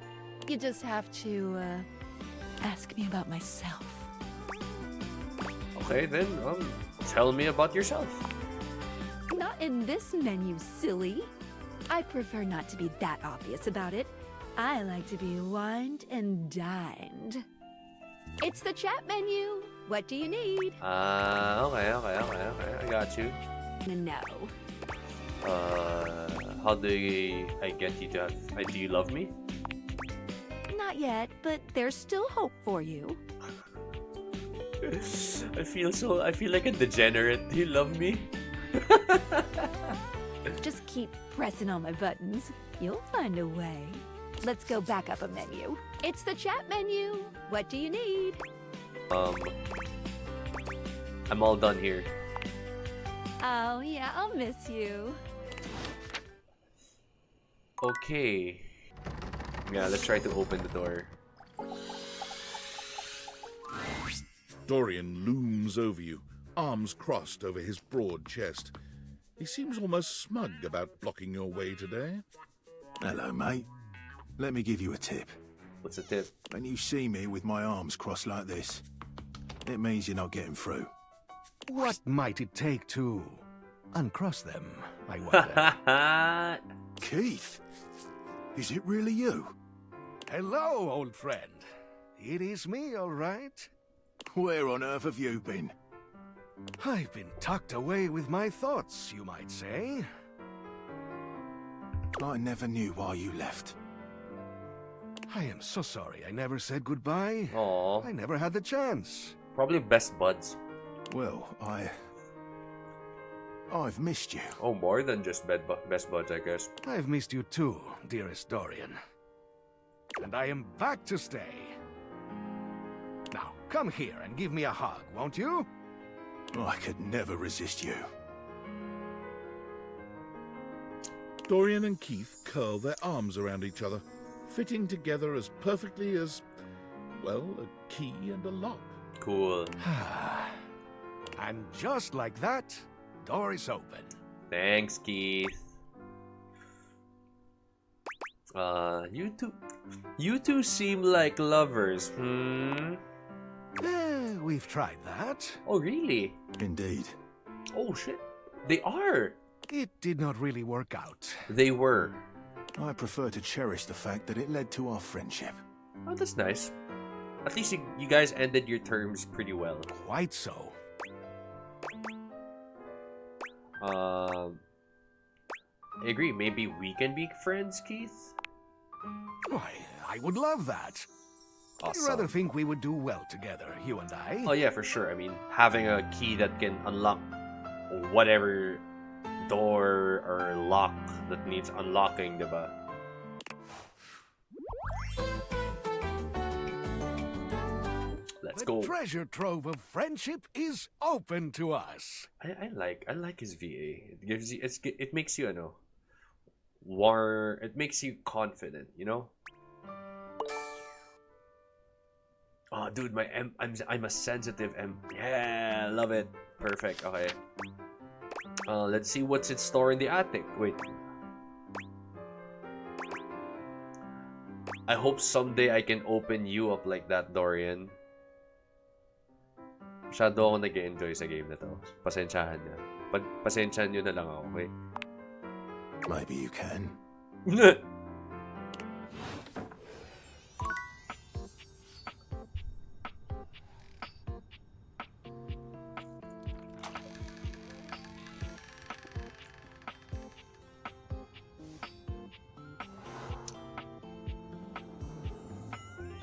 You just have to, ask me about myself. Okay, then, tell me about yourself. Not in this menu, silly. I prefer not to be that obvious about it. I like to be wined and dined. It's the chat menu. What do you need? Okay. I got you. No. How do I get you to have... do you love me? Not yet, but there's still hope for you. I feel like a degenerate. Do you love me? Just keep pressing on my buttons. You'll find a way. Let's go back up a menu. It's the chat menu. What do you need? I'm all done here. Oh, yeah, I'll miss you. Okay. Yeah, let's try to open the door. Dorian looms over you, arms crossed over his broad chest. He seems almost smug about blocking your way today. Hello, mate. Let me give you a tip. What's the tip? When you see me with my arms crossed like this, it means you're not getting through. What might it take to uncross them, I wonder? Keith, is it really you? Hello, old friend. It is me, all right. Where on earth have you been? I've been tucked away with my thoughts, you might say. I never knew why you left. I am so sorry I never said goodbye. Aww. I never had the chance. Probably best buds. Well, I've missed you. Oh, more than just best buds, I guess. I've missed you too, dearest Dorian. and I am back to stay. Now, come here and give me a hug, won't you? Oh, I could never resist you. Dorian and Keith curl their arms around each other, fitting together as perfectly as, well, a key and a lock. Cool. And just like that, door is open. Thanks, Keith. You two seem like lovers, We've tried that. Oh, really? Indeed. Oh, shit. They are. It did not really work out. They were. I prefer to cherish the fact that it led to our friendship. Oh, that's nice. At least you guys ended your terms pretty well. Quite so. I agree. Maybe we can be friends, Keith? Why, I would love that. Awesome. I'd rather think we would do well together, you and I. Oh, yeah, for sure. I mean, having a key that can unlock whatever door or lock that needs unlocking, diba? Let's go. The treasure trove of friendship is open to us. I like his VA. It gives you it makes you, it makes you confident, you know? Oh, dude, I'm a sensitive M. Yeah, love it. Perfect. Okay. Let's see what's in store in the attic. Wait. I hope someday I can open you up like that, Dorian. Masyado ako nag-enjoy sa game na to. Pasensyahan niya. Pasensyahan niyo na lang ako, okay? Maybe you can.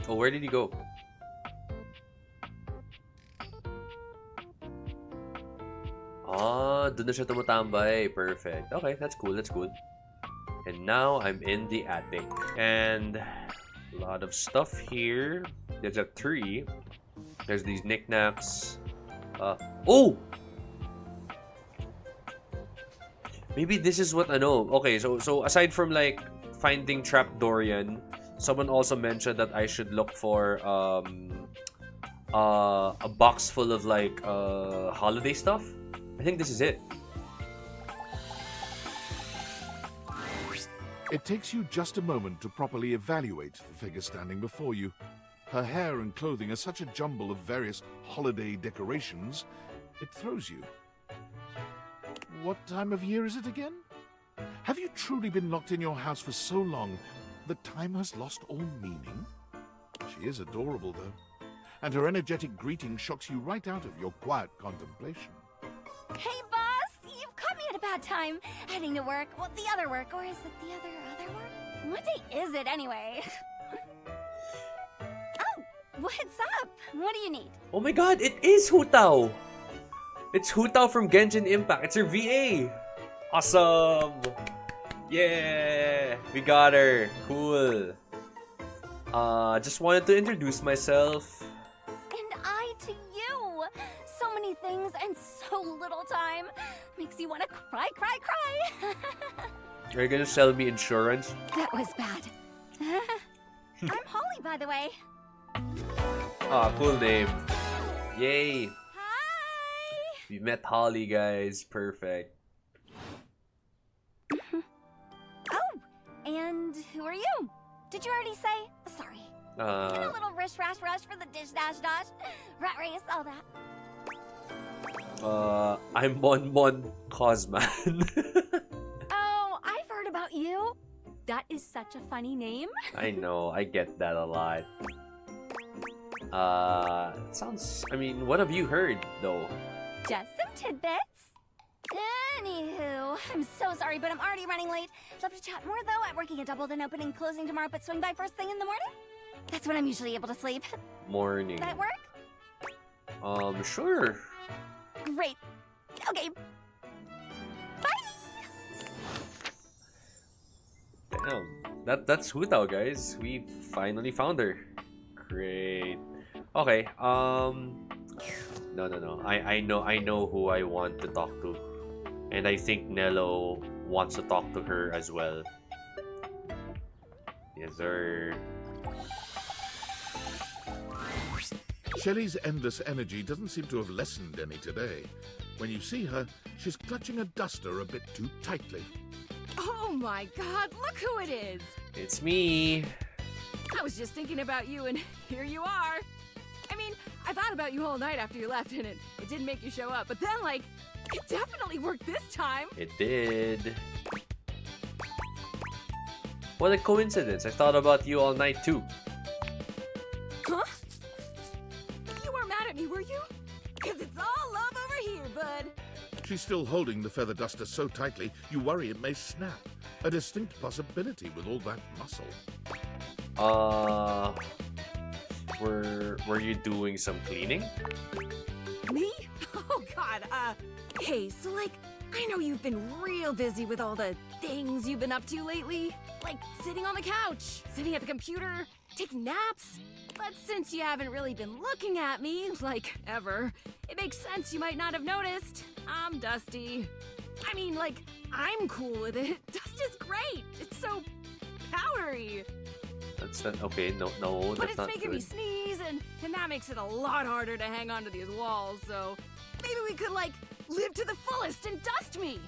Oh, where did he go? Ah, doon na siya tumatambay. Perfect. Okay, that's cool. That's good. And now I'm in the attic. And a lot of stuff here. There's a tree. There's these knickknacks. Oh! Maybe this is what I know. Okay, so aside from like finding Trap Dorian, someone also mentioned that I should look for a box full of like holiday stuff. I think this is it. It takes you just a moment to properly evaluate the figure standing before you. Her hair and clothing are such a jumble of various holiday decorations, it throws you. What time of year is it again? Have you truly been locked in your house for so long that time has lost all meaning? She is adorable, though, and her energetic greeting shocks you right out of your quiet contemplation. Hey, boss! You've caught me at a bad time. Heading to work. Well, the other work. Or is it the other work? What day is it, anyway? Oh, what's up? What do you need? Oh my god, it is Hu Tao! It's Hu Tao from Genshin Impact. It's her VA! Awesome! Yeah! We got her. Cool. Just wanted to introduce myself. And I to you. So many things and so little time. Makes you want to cry. Are you gonna sell me insurance? That was bad. I'm Holly, by the way. Ah, cool name. Yay! Hi! We met Holly, guys. Perfect. Oh, and who are you? Did you already say? Sorry. In a little rush for the dish dash. Rat race, all that. I'm Mon Cosman. Oh, I've heard about you. That is such a funny name. I know, I get that a lot. I mean, what have you heard, though? Just some tidbits. Anywho, I'm so sorry, but I'm already running late. Love to chat more, though. I'm working a double, then opening and closing tomorrow, but swing by first thing in the morning. That's when I'm usually able to sleep. Morning. That work? Sure. Great. Okay. Bye! Damn. That's Hutao, guys. We finally found her. Great. Okay. No. I know who I want to talk to, and I think Nello wants to talk to her as well. Yes, sir. Shelley's endless energy doesn't seem to have lessened any today. When you see her, she's clutching a duster a bit too tightly. Oh my god, look who it is! It's me. I was just thinking about you, and here you are. I mean, I thought about you all night after you left, and it didn't make you show up. But then, like, it definitely worked this time. It did. What a coincidence. I thought about you all night too. Huh? You weren't mad at me, were you? Because it's all love over here, bud. She's still holding the feather duster so tightly, you worry it may snap. A distinct possibility with all that muscle. Were you doing some cleaning? Me? Oh god, hey, so like, I know you've been real busy with all the things you've been up to lately. Like sitting on the couch, sitting at the computer, taking naps. But since you haven't really been looking at me, like, ever, it makes sense you might not have noticed. I'm dusty. I mean, like, I'm cool with it. Dust is great. It's so powdery. That's not okay. No, But that's it's not making good. me sneeze, and that makes it a lot harder to hang onto these walls, so maybe we could, like, live to the fullest and dust me.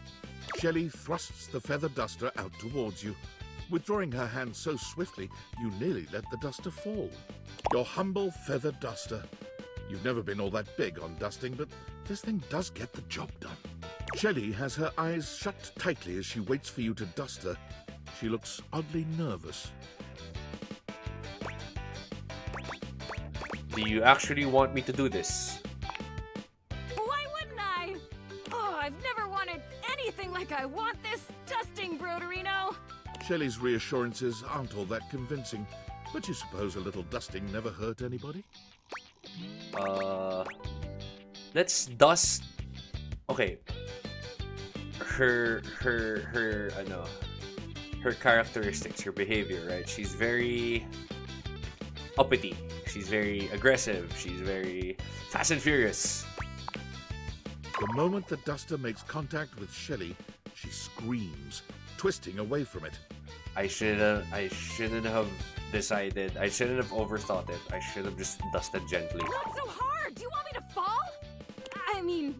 Shelley thrusts the feather duster out towards you. Withdrawing her hand so swiftly, you nearly let the duster fall. Your humble feather duster. You've never been all that big on dusting, but this thing does get the job done. Shelley has her eyes shut tightly as she waits for you to dust her. She looks oddly nervous. Do you actually want me to do this? Why wouldn't I? Oh, I've never wanted anything like I want this dusting, Broderino. Shelley's reassurances aren't all that convincing, but you suppose a little dusting never hurt anybody? Let's dust. Okay. Her characteristics, her behavior, right? She's very uppity. She's very aggressive. She's very fast and furious. The moment the duster makes contact with Shelley, she screams, twisting away from it. I shouldn't have decided. I shouldn't have overthought it. I should have just dusted gently. Not so hard! Do you want me to fall? I mean,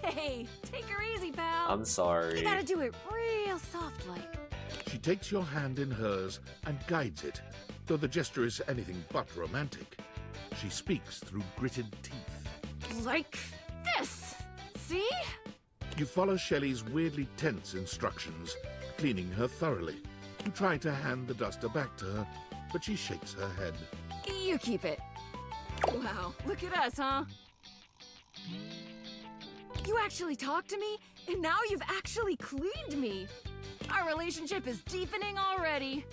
hey, take her easy, pal. I'm sorry. You gotta do it real soft-like. She takes your hand in hers and guides it, though the gesture is anything but romantic. She speaks through gritted teeth. Like this. See? You follow Shelley's weirdly tense instructions, cleaning her thoroughly. You try to hand the duster back to her, but she shakes her head. You keep it. Wow, look at us, huh? You actually talked to me, and now you've actually cleaned me. Our relationship is deepening already.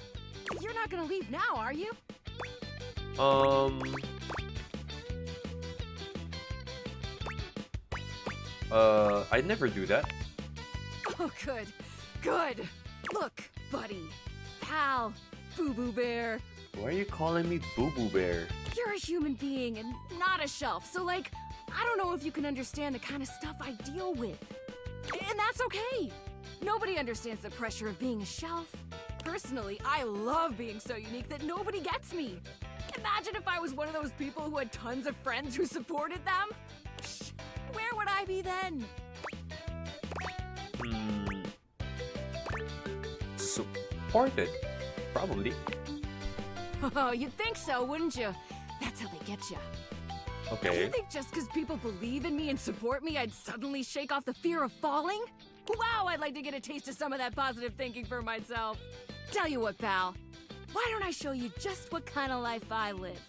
You're not gonna leave now, are you? I'd never do that. Oh, good. Good. Look, buddy. Pal. Boo-boo bear. Why are you calling me Boo Boo Bear? You're a human being and not a shelf, so like, I don't know if you can understand the kind of stuff I deal with. And that's okay. Nobody understands the pressure of being a shelf. Personally, I love being so unique that nobody gets me. Imagine if I was one of those people who had tons of friends who supported them. Psh, where would I be then? Supported. Probably. Oh, you'd think so, wouldn't you? That's how they get you. Okay. You think just because people believe in me and support me, I'd suddenly shake off the fear of falling? Wow, I'd like to get a taste of some of that positive thinking for myself. Tell you what, pal. Why don't I show you just what kind of life I live?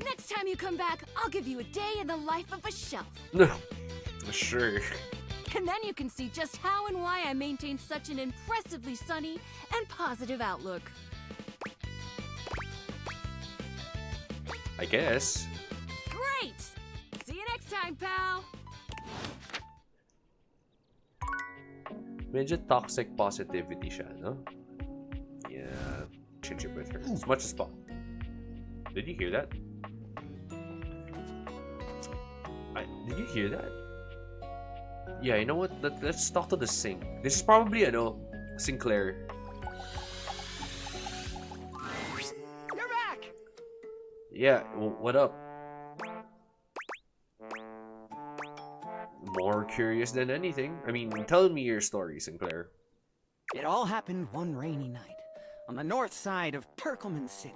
Next time you come back, I'll give you a day in the life of a shelf. Sure. And then you can see just how and why I maintain such an impressively sunny and positive outlook. I guess. Great! See you next time, pal! Medyo toxic positivity siya, no? relationship with her as much as possible. Did you hear that? Did you hear that? Yeah, you know what? Let's talk to the sink. This is probably, Sinclair. You're back! Yeah, what up? More curious than anything. I mean, tell me your story, Sinclair. It all happened one rainy night on the north side of Turkleman City.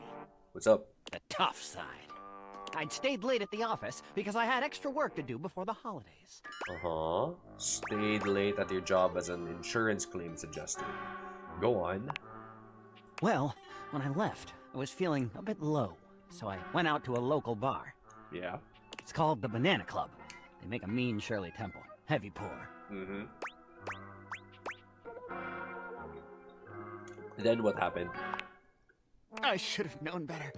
What's up? The tough side. I'd stayed late at the office because I had extra work to do before the holidays. Uh-huh. Stayed late at your job as an insurance claims adjuster. Go on. Well, when I left, I was feeling a bit low, so I went out to a local bar. Yeah. It's called the Banana Club. They make a mean Shirley Temple. Heavy pour. Mm-hmm. Then what happened? I should have known better.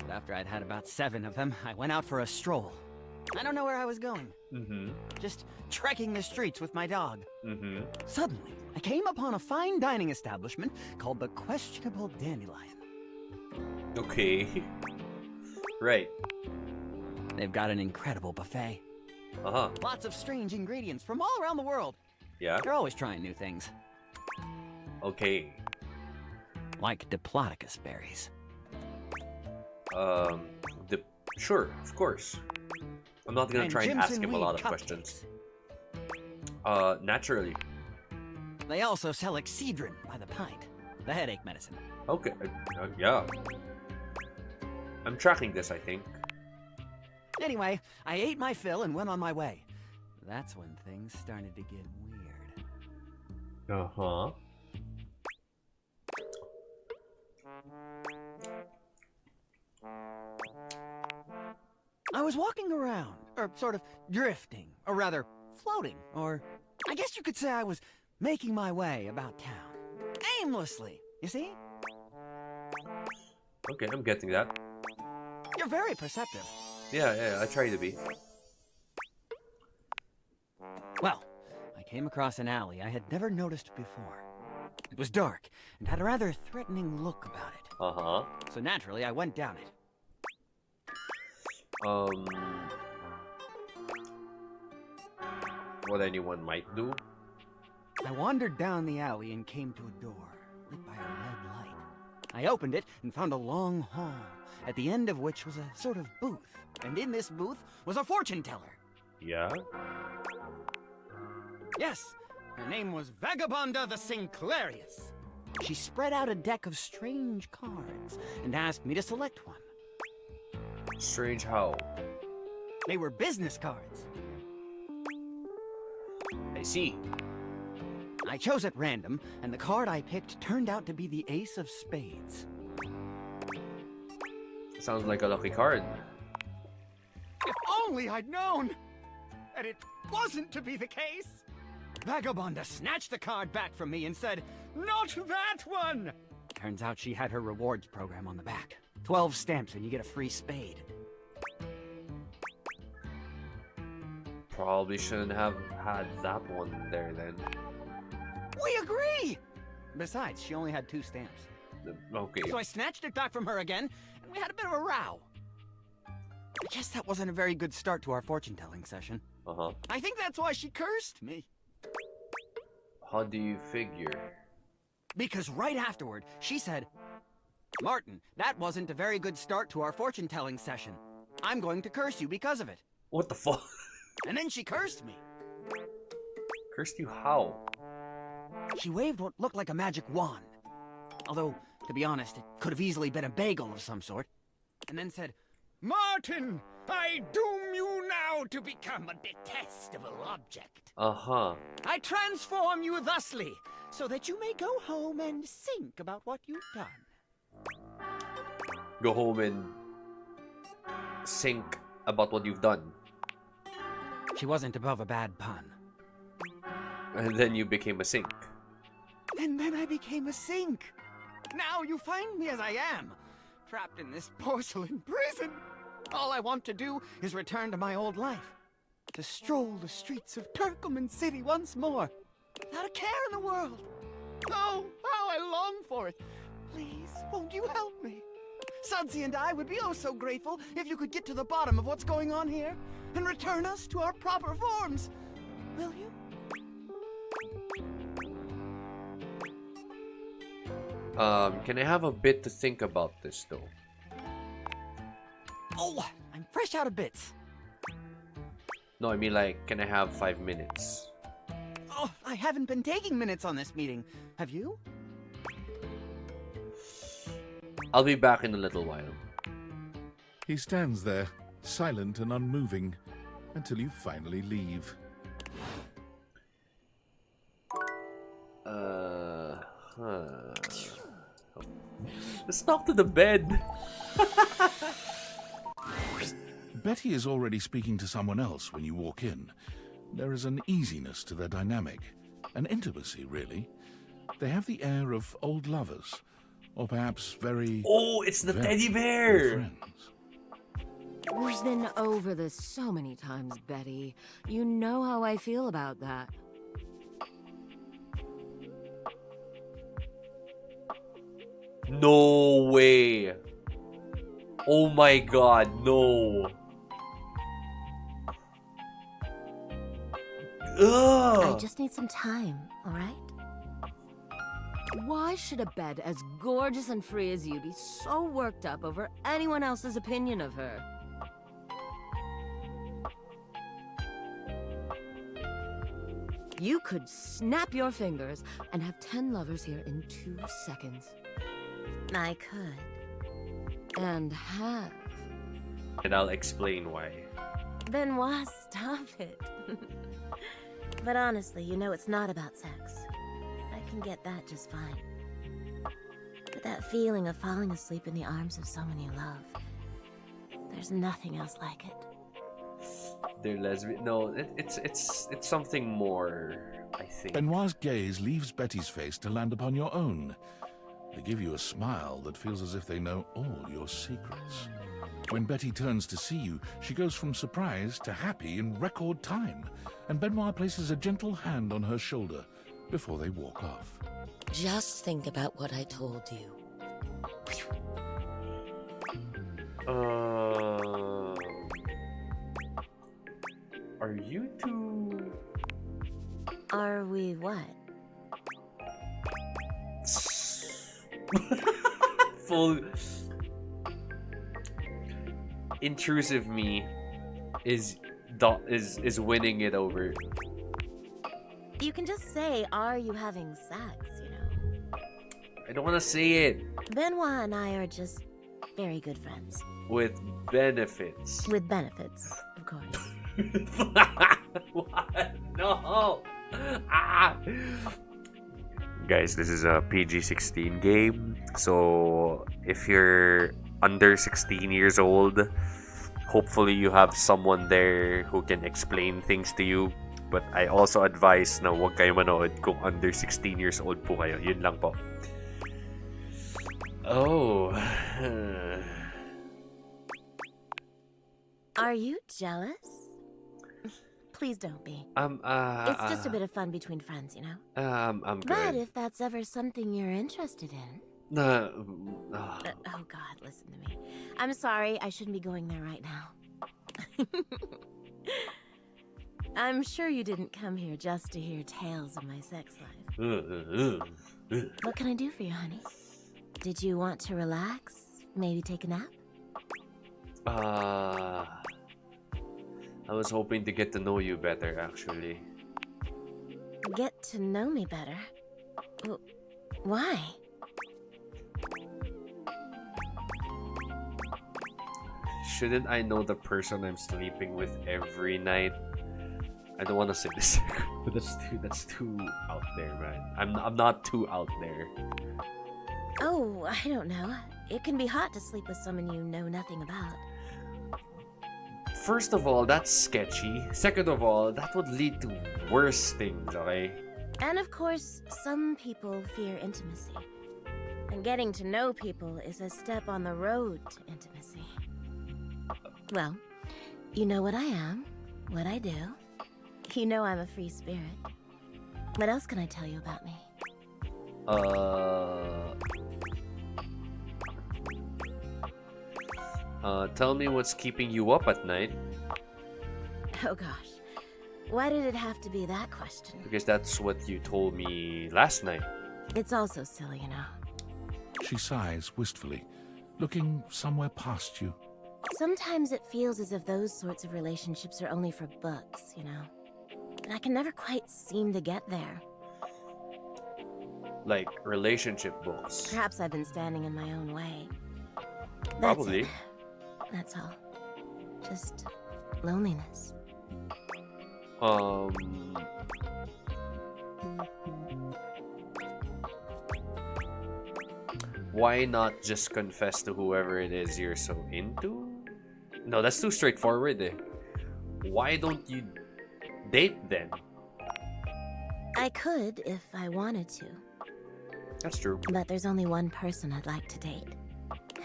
But after I'd had about 7 of them, I went out for a stroll. I don't know where I was going. Mm-hmm. Just trekking the streets with my dog. Mm-hmm. Suddenly, I came upon a fine dining establishment called the Questionable Dandelion. Okay. Right. They've got an incredible buffet. Uh-huh. Lots of strange ingredients from all around the world. Yeah? They're always trying new things. Okay. Like Diplodocus berries. Sure, of course. I'm not gonna try and ask him a lot of questions. Naturally. They also sell Excedrin by the pint, the headache medicine. Okay, yeah. I'm tracking this, I think. Anyway, I ate my fill and went on my way. That's when things started to get weird. Uh-huh. I was walking around, or sort of drifting, or rather, floating, or I guess you could say I was making my way about town. Aimlessly, you see? Okay, I'm getting that. You're very perceptive. Yeah, I try to be. Well, I came across an alley I had never noticed before. It was dark, and had a rather threatening look about it. Uh-huh. So naturally, I went down it. What anyone might do? I wandered down the alley and came to a door, lit by a red light. I opened it and found a long hall, at the end of which was a sort of booth. And in this booth was a fortune teller. Yeah? Yes, her name was Vagabonda the Sinclairius. She spread out a deck of strange cards and asked me to select one. Strange how? They were business cards. I see. I chose at random, and the card I picked turned out to be the Ace of Spades. Sounds like a lucky card. If only I'd known that it wasn't to be the case. Vagabonda snatched the card back from me and said, "Not that one!" Turns out she had her rewards program on the back. 12 stamps and you get a free spade. Probably shouldn't have had that one there then. We agree! Besides, she only had 2 stamps. Okay. So I snatched it back from her again, and we had a bit of a row. I guess that wasn't a very good start to our fortune-telling session. Uh-huh. I think that's why she cursed me. How do you figure? Because right afterward, she said, "Martin, that wasn't a very good start to our fortune-telling session. I'm going to curse you because of it." What the fuck? And then she cursed me. Cursed you how? She waved what looked like a magic wand. Although, to be honest, it could have easily been a bagel of some sort. And then said, "Martin, I doom you now to become a detestable object. Uh-huh. I transform you thusly, so that you may go home and think about what you've done." Go home and think about what you've done. She wasn't above a bad pun. And then you became a sink. And then I became a sink. Now you find me as I am, trapped in this porcelain prison. All I want to do is return to my old life, to stroll the streets of Turkleman City once more, without a care in the world. Oh, how I long for it. Please, won't you help me? Sudsy and I would be oh so grateful if you could get to the bottom of what's going on here and return us to our proper forms. Will you? Can I have a bit to think about this though? Oh, I'm fresh out of bits. No, I mean like, can I have 5 minutes? Oh, I haven't been taking minutes on this meeting. Have you? I'll be back in a little while. He stands there, silent and unmoving, until you finally leave. Let's talk to the bed. Betty is already speaking to someone else when you walk in. There is an easiness to their dynamic, an intimacy, really. They have the air of old lovers, or perhaps very... Oh, it's the very teddy good bear! friends. We've been over this so many times, Betty. You know how I feel about that. No way! Oh my god, no! Ugh. I just need some time, alright? Why should a bed as gorgeous and free as you be so worked up over anyone else's opinion of her? You could snap your fingers and have 10 lovers here in 2 seconds. I could. And have. And I'll explain why. Benoit, stop it. But honestly, you know it's not about sex. I can get that just fine. But that feeling of falling asleep in the arms of someone you love, there's nothing else like it. They're lesbian. No, it's something more, I think. Benoit's gaze leaves Betty's face to land upon your own. They give you a smile that feels as if they know all your secrets. When Betty turns to see you, she goes from surprise to happy in record time, and Benoit places a gentle hand on her shoulder before they walk off. Just think about what I told you. Are you two... Are we what? Full... Intrusive me is winning it over. You can just say, are you having sex, you know? I don't want to say it. Benoit and I are just very good friends. With benefits. With benefits, of course. What? No! Ah! Guys, this is a PG-16 game. So, if you're under 16 years old, hopefully you have someone there who can explain things to you. But I also advise na huwag kayo manood kung under 16 years old po kayo. Yun lang po. Oh. Are you jealous? Please don't be. It's just a bit of fun between friends, you know? I'm good. But if that's ever something you're interested in... oh God, listen to me. I'm sorry, I shouldn't be going there right now. I'm sure you didn't come here just to hear tales of my sex life. What can I do for you, honey? Did you want to relax? Maybe take a nap? I was hoping to get to know you better, actually. Get to know me better? Why? Shouldn't I know the person I'm sleeping with every night? I don't want to say this, but that's too out there, man. I'm not too out there. Oh, I don't know. It can be hot to sleep with someone you know nothing about. First of all, that's sketchy. Second of all, that would lead to worse things, okay? And of course, some people fear intimacy. And getting to know people is a step on the road to intimacy. Well, you know what I am, what I do. You know I'm a free spirit. What else can I tell you about me? Tell me what's keeping you up at night. Oh gosh. Why did it have to be that question? Because that's what you told me last night. It's also silly, you know. She sighs wistfully, looking somewhere past you. Sometimes it feels as if those sorts of relationships are only for books, you know. And I can never quite seem to get there. Like relationship books. Perhaps I've been standing in my own way. Probably. That's all. Just loneliness. Why not just confess to whoever it is you're so into? No, that's too straightforward eh. Why don't you date then? I could if I wanted to. That's true. But there's only one person I'd like to date.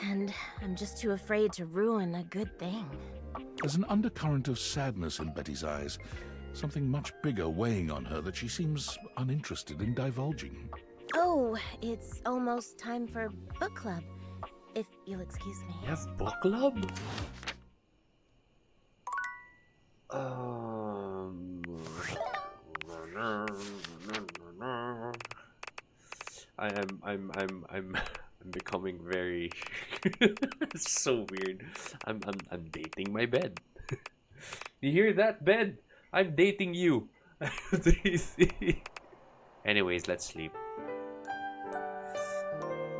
And I'm just too afraid to ruin a good thing. There's an undercurrent of sadness in Betty's eyes, something much bigger weighing on her that she seems uninterested in divulging. Oh, it's almost time for book club, if you'll excuse me. You have book club? I'm becoming very it's so weird. I'm dating my bed. You hear that, bed? I'm dating you. Anyways, let's sleep.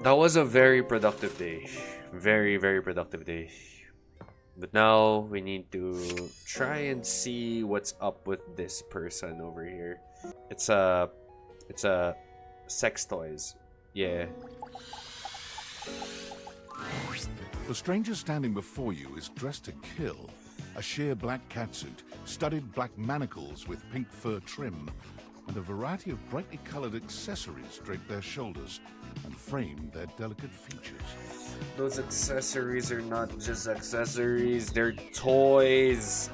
That was a very productive day. Very, very productive day. But now we need to try and see what's up with this person over here. It's a sex toys. Yeah. The stranger standing before you is dressed to kill. A sheer black catsuit, studded black manacles with pink fur trim, and a variety of brightly colored accessories drape their shoulders and frame their delicate features. Those accessories are not just accessories, they're toys.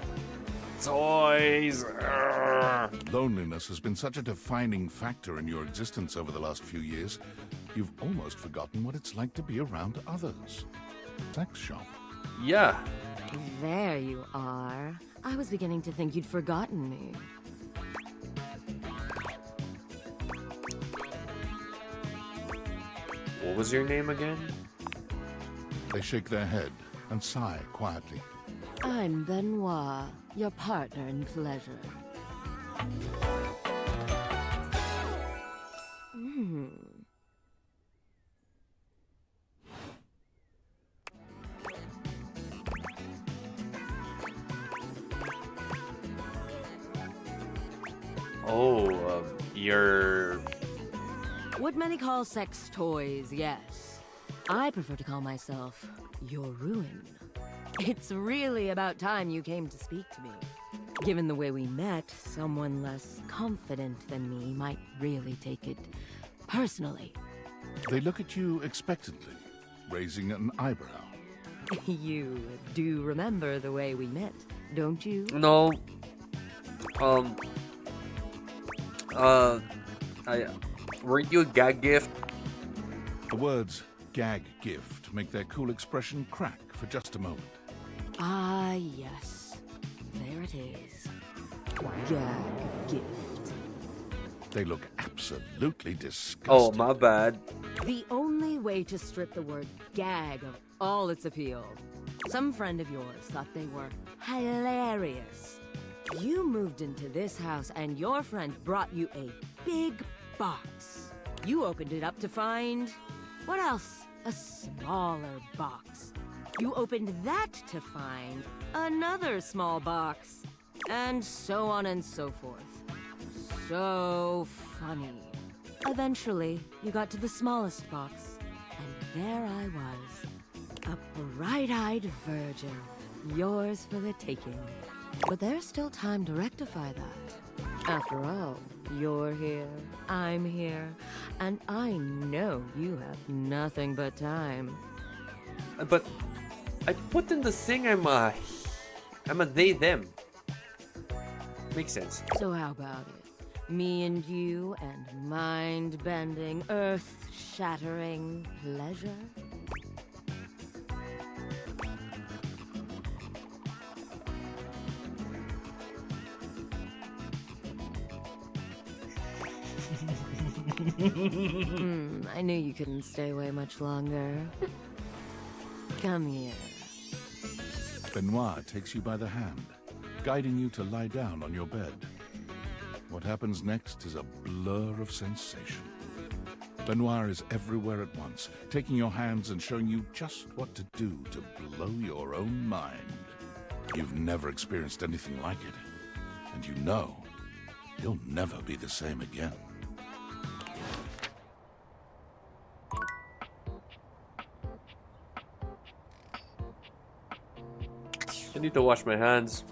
Toys. Urgh. Loneliness has been such a defining factor in your existence over the last few years, you've almost forgotten what it's like to be around others. Sex shop. Yeah. There you are. I was beginning to think you'd forgotten me. What was your name again? They shake their head and sigh quietly. I'm Benoit, your partner in pleasure. Oh, you're... What many call sex toys, yes. I prefer to call myself your ruin. It's really about time you came to speak to me. Given the way we met, someone less confident than me might really take it personally. They look at you expectantly, raising an eyebrow. You do remember the way we met, don't you? No. Weren't you a gag gift? The words gag gift make their cool expression crack for just a moment. Ah, yes. There it is. Gag gift. They look absolutely disgusted. Oh, my bad. The only way to strip the word gag of all its appeal. Some friend of yours thought they were hilarious. You moved into this house and your friend brought you a big box. You opened it up to find... what else? A smaller box. You opened that to find another small box. And so on and so forth. So funny. Eventually, you got to the smallest box, and there I was. A bright-eyed virgin, yours for the taking. But there's still time to rectify that. After all, you're here, I'm here, and I know you have nothing but time. But I put in the thing I'm a they, them. Makes sense. So how about it? Me and you and mind-bending, earth-shattering pleasure? I knew you couldn't stay away much longer. Come here. Benoit takes you by the hand, guiding you to lie down on your bed. What happens next is a blur of sensation. Benoit is everywhere at once, taking your hands and showing you just what to do to blow your own mind. You've never experienced anything like it, and you know you'll never be the same again. I need to wash my hands.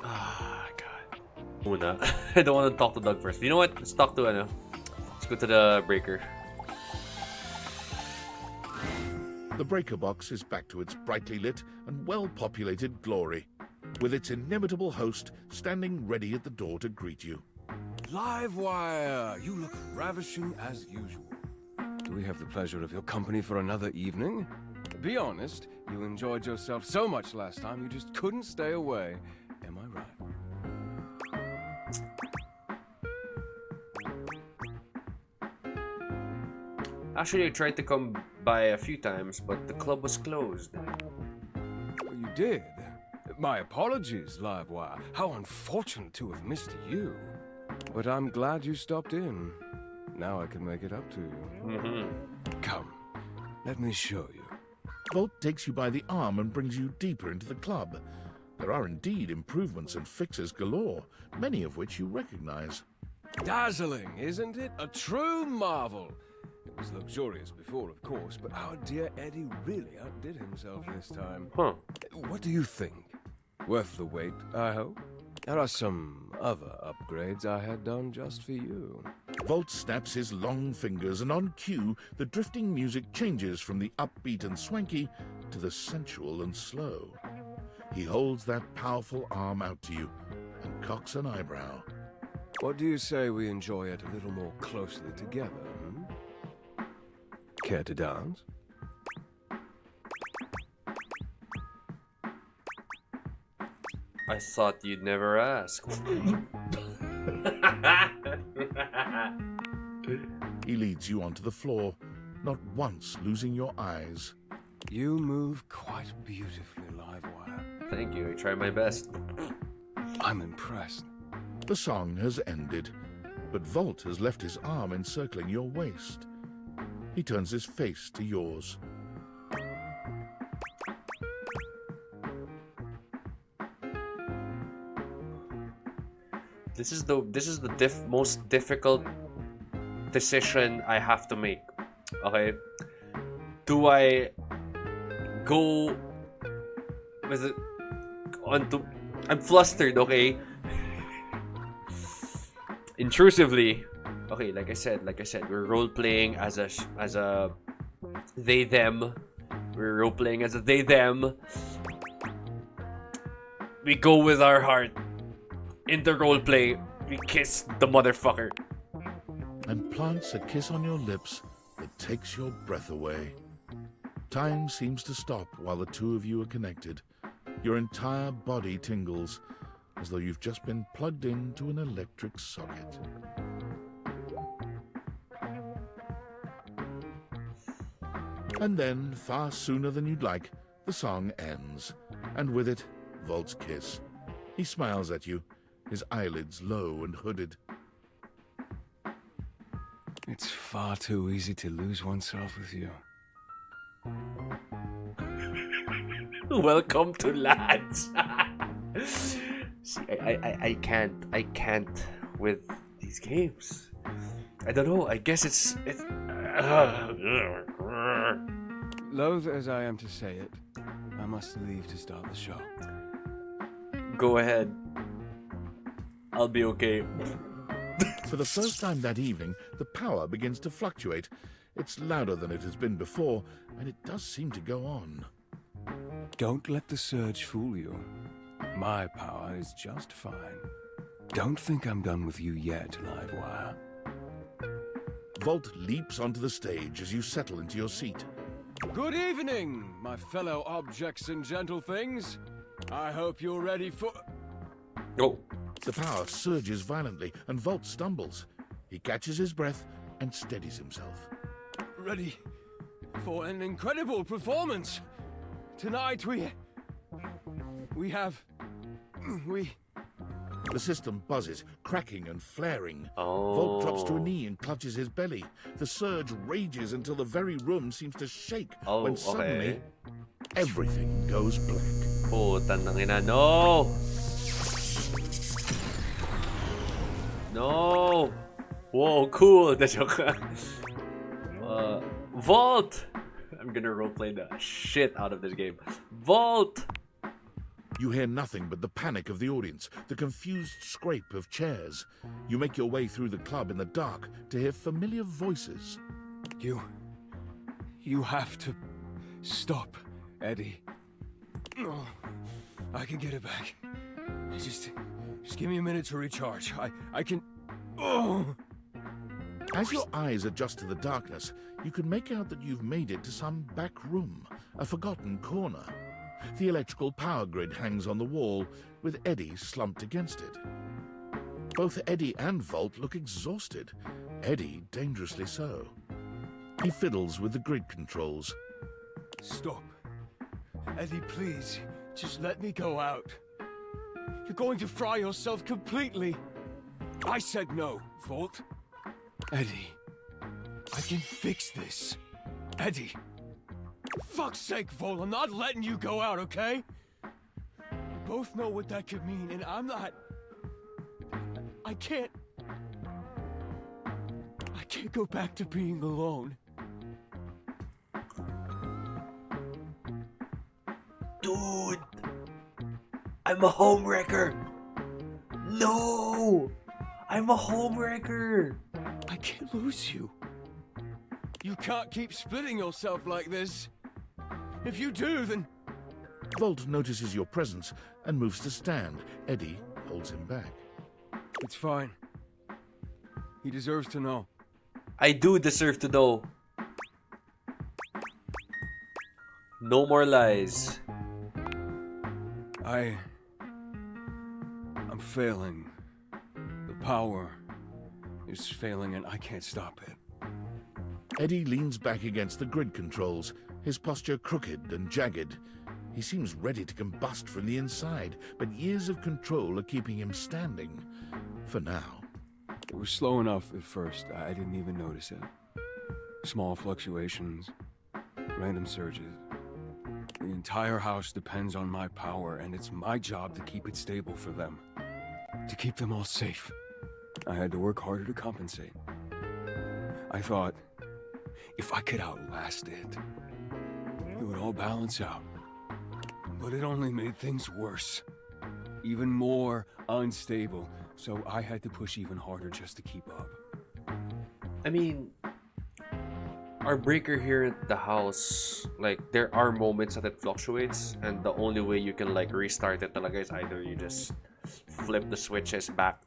Ah, God. Una. I don't want to talk to Doug first. You know what? Let's talk to Anna. Let's go to the breaker. The breaker box is back to its brightly lit and well-populated glory, with its inimitable host standing ready at the door to greet you. Livewire! You look ravishing as usual. Do we have the pleasure of your company for another evening? Be honest, you enjoyed yourself so much last time you just couldn't stay away. Am I right? Actually, I tried to come by a few times, but the club was closed. You did? My apologies, Livewire. How unfortunate to have missed you. But I'm glad you stopped in. Now I can make it up to you. Come, let me show you. Volt takes you by the arm and brings you deeper into the club. There are indeed improvements and fixes galore, many of which you recognize. Dazzling, isn't it? A true marvel. It was luxurious before, of course, but our dear Eddie really outdid himself this time. Huh. What do you think? Worth the wait, I hope? There are some other upgrades I had done just for you. Volt snaps his long fingers, and on cue, the drifting music changes from the upbeat and swanky to the sensual and slow. He holds that powerful arm out to you and cocks an eyebrow. What do you say we enjoy it a little more closely together, Care to dance? I thought you'd never ask. He leads you onto the floor, not once losing your eyes. You move quite beautifully, Livewire. Thank you, I try my best. I'm impressed. The song has ended, but Volt has left his arm encircling your waist. He turns his face to yours. This is the most difficult decision I have to make. Okay, do I go with it onto? I'm flustered. Okay, intrusively. Okay, like I said, we're role playing as a they them. We're role playing as a they them. We go with our heart. In the role play, we kiss the motherfucker. And plants a kiss on your lips that takes your breath away. Time seems to stop while the two of you are connected. Your entire body tingles, as though you've just been plugged into an electric socket. And then, far sooner than you'd like, the song ends, and with it, Volt's kiss. He smiles at you, his eyelids low and hooded. It's far too easy to lose oneself with you. Welcome to lads. See, I can't with these games. I don't know. I guess it's. Loath as I am to say it, I must leave to start the show. Go ahead. I'll be okay. For the first time that evening, the power begins to fluctuate. It's louder than it has been before, and it does seem to go on. Don't let the surge fool you. My power is just fine. Don't think I'm done with you yet, Livewire. Volt leaps onto the stage as you settle into your seat. Good evening, my fellow objects and gentle things. I hope you're ready for... Oh. The power surges violently, and Volt stumbles. He catches his breath and steadies himself. Ready for an incredible performance. Tonight we have... The system buzzes, cracking and flaring. Oh. Volt drops to a knee and clutches his belly. The surge rages until the very room seems to shake. Oh, when suddenly, okay. everything goes black. Putang nang ina. No! No! Whoa, cool! The joke. Vault! I'm gonna roleplay the shit out of this game. Vault! You hear nothing but the panic of the audience, the confused scrape of chairs. You make your way through the club in the dark to hear familiar voices. You have to stop, Eddie. Oh, I can get it back. Just give me a minute to recharge. I can... Oh! As your eyes adjust to the darkness, you can make out that you've made it to some back room, a forgotten corner. The electrical power grid hangs on the wall, with Eddie slumped against it. Both Eddie and Volt look exhausted, Eddie dangerously so. He fiddles with the grid controls. Stop. Eddie, please. Just let me go out. You're going to fry yourself completely. I said no, Volt. Eddie, I can fix this. Eddie. Fuck's sake, Volt, I'm not letting you go out, okay? We both know what that could mean, and I'm not... I can't go back to being alone. Dude! I'm a homewrecker! No! I'm a homewrecker! I can't lose you. You can't keep splitting yourself like this. If you do, then... Volt notices your presence and moves to stand. Eddie holds him back. It's fine. He deserves to know. I do deserve to know. No more lies. I'm failing. The power is failing and I can't stop it. Eddie leans back against the grid controls, his posture crooked and jagged. He seems ready to combust from the inside, but years of control are keeping him standing. For now. It was slow enough at first. I didn't even notice it. Small fluctuations, random surges. The entire house depends on my power, and it's my job to keep it stable for them. To keep them all safe. I had to work harder to compensate. I thought, if I could outlast it, it would all balance out. But it only made things worse. Even more unstable. So I had to push even harder just to keep up. I mean, our breaker here at the house, like, there are moments that it fluctuates, and the only way you can, like, restart it talaga is either you just flip the switches back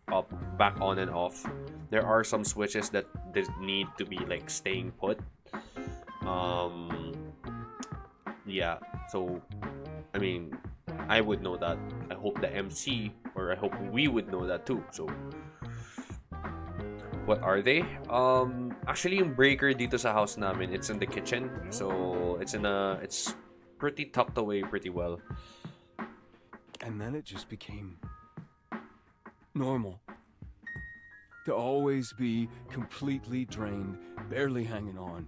on and off. There are some switches that need to be, like, staying put. Yeah, so, I mean, I would know that. I hope the MC, or I hope we would know that too. So, what are they? Actually, yung breaker dito sa house namin, it's in the kitchen. So, it's pretty tucked away pretty well. And then it just became normal. To always be completely drained, barely hanging on.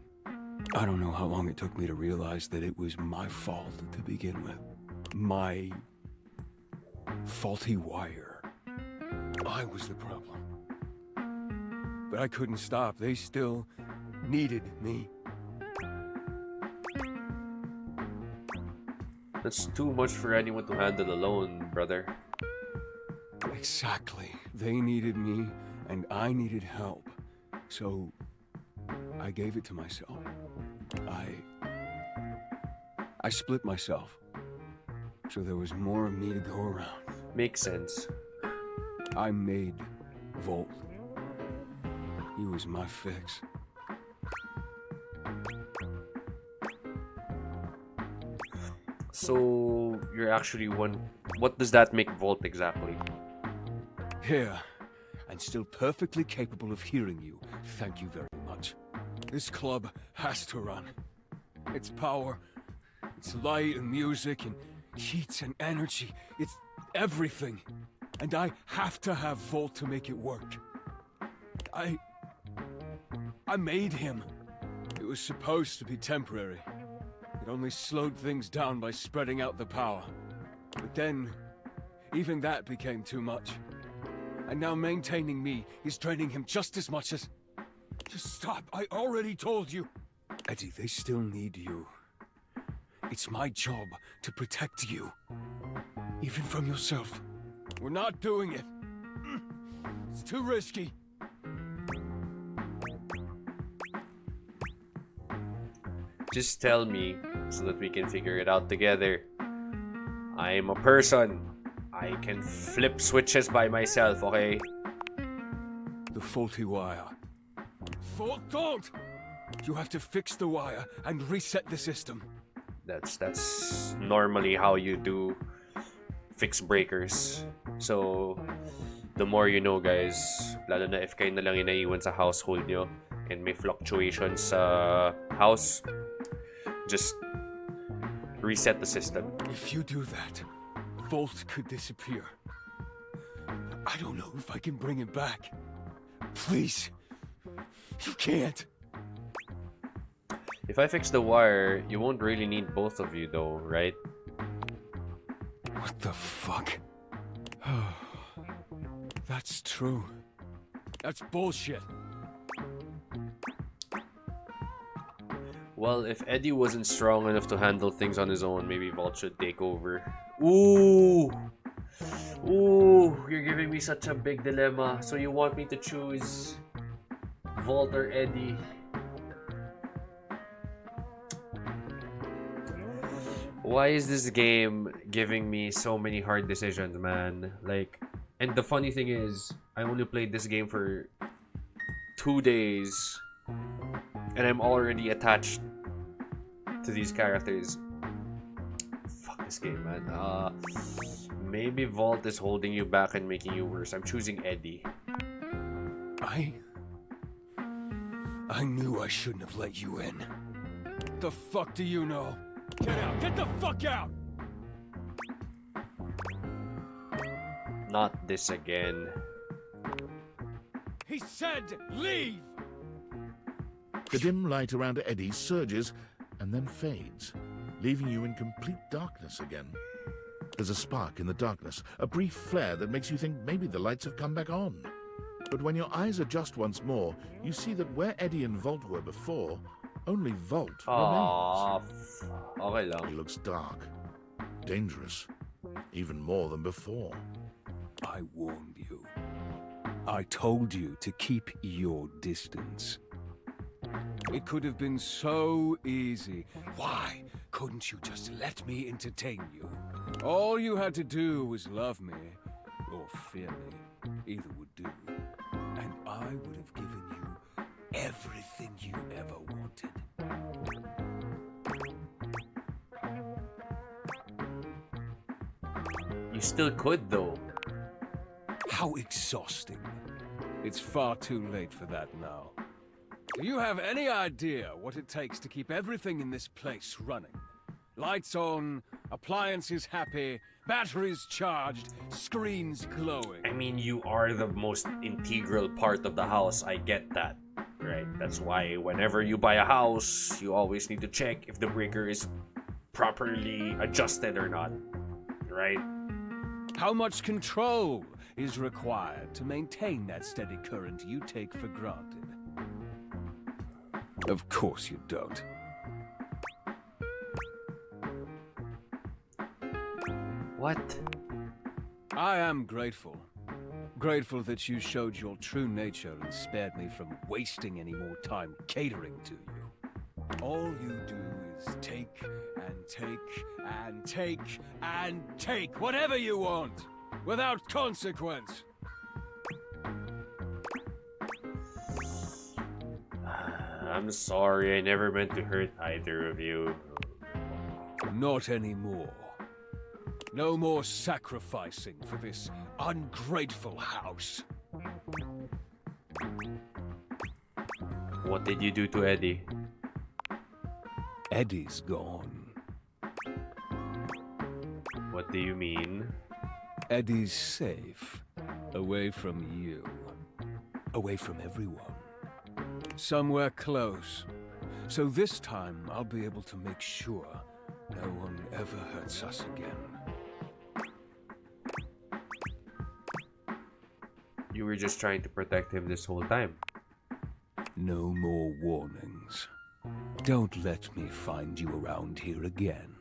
I don't know how long it took me to realize that it was my fault to begin with. My faulty wire. I was the problem. But I couldn't stop. They still needed me. That's too much for anyone to handle alone, brother. Exactly. They needed me, and I needed help. So, I gave it to myself. I split myself. So there was more of me to go around. Makes sense. I made Volt. He was my fix. So you're actually one. What does that make Volt exactly? Here, and still perfectly capable of hearing you. Thank you very much. This club has to run. Its power, its light and music and heat and energy, it's everything. And I have to have Volt to make it work. I made him. It was supposed to be temporary. It only slowed things down by spreading out the power. But then, even that became too much. And now maintaining me is draining him just as much as... Just stop, I already told you. Eddie, they still need you. It's my job to protect you. Even from yourself. We're not doing it. It's too risky. Just tell me so that we can figure it out together. I am a person. I can flip switches by myself, okay? The faulty wire. Fault, don't! You have to fix the wire and reset the system. That's normally how you do fix breakers. So, the more you know, guys. Lalo na if kayo na lang inaiwan sa household nyo and may fluctuations sa house, just reset the system. If you do that, Volt could disappear. I don't know if I can bring him back. Please. You can't. If I fix the wire, you won't really need both of you though, right? What the fuck? That's true. That's bullshit. Well, if Eddie wasn't strong enough to handle things on his own, maybe Volt should take over. Ooh! Ooh! You're giving me such a big dilemma. So you want me to choose Volt or Eddie? Why is this game giving me so many hard decisions, man? Like, and the funny thing is, I only played this game for 2 days, and I'm already attached to these characters. Fuck this game, man. Maybe Volt is holding you back and making you worse. I'm choosing Eddie. I knew I shouldn't have let you in. The fuck do you know? Get out! Get the fuck out! Not this again. He said leave! The dim light around Eddie surges and then fades, leaving you in complete darkness again. There's a spark in the darkness, a brief flare that makes you think maybe the lights have come back on. But when your eyes adjust once more, you see that where Eddie and Volt were before, only Volt remains. Okay lang. He looks dark, dangerous, even more than before. I warned you. I told you to keep your distance. It could have been so easy. Why couldn't you just let me entertain you? All you had to do was love me, or fear me. Either would do. And I would have given you everything you ever wanted. You still could, though. How exhausting. It's far too late for that now. Do you have any idea what it takes to keep everything in this place running? Lights on, appliances happy, batteries charged, screens glowing. I mean, you are the most integral part of the house. I get that, right? That's why whenever you buy a house, you always need to check if the breaker is properly adjusted or not, right? How much control is required to maintain that steady current you take for granted? Of course you don't. What? I am grateful. Grateful that you showed your true nature and spared me from wasting any more time catering to you. All you do is take and take and take and take whatever you want, without consequence. I'm sorry, I never meant to hurt either of you. Not anymore. No more sacrificing for this ungrateful house. What did you do to Eddie? Eddie's gone. What do you mean? Eddie's safe. Away from you. Away from everyone. Somewhere close. So this time I'll be able to make sure no one ever hurts us again. You were just trying to protect him this whole time. No more warnings. Don't let me find you around here again.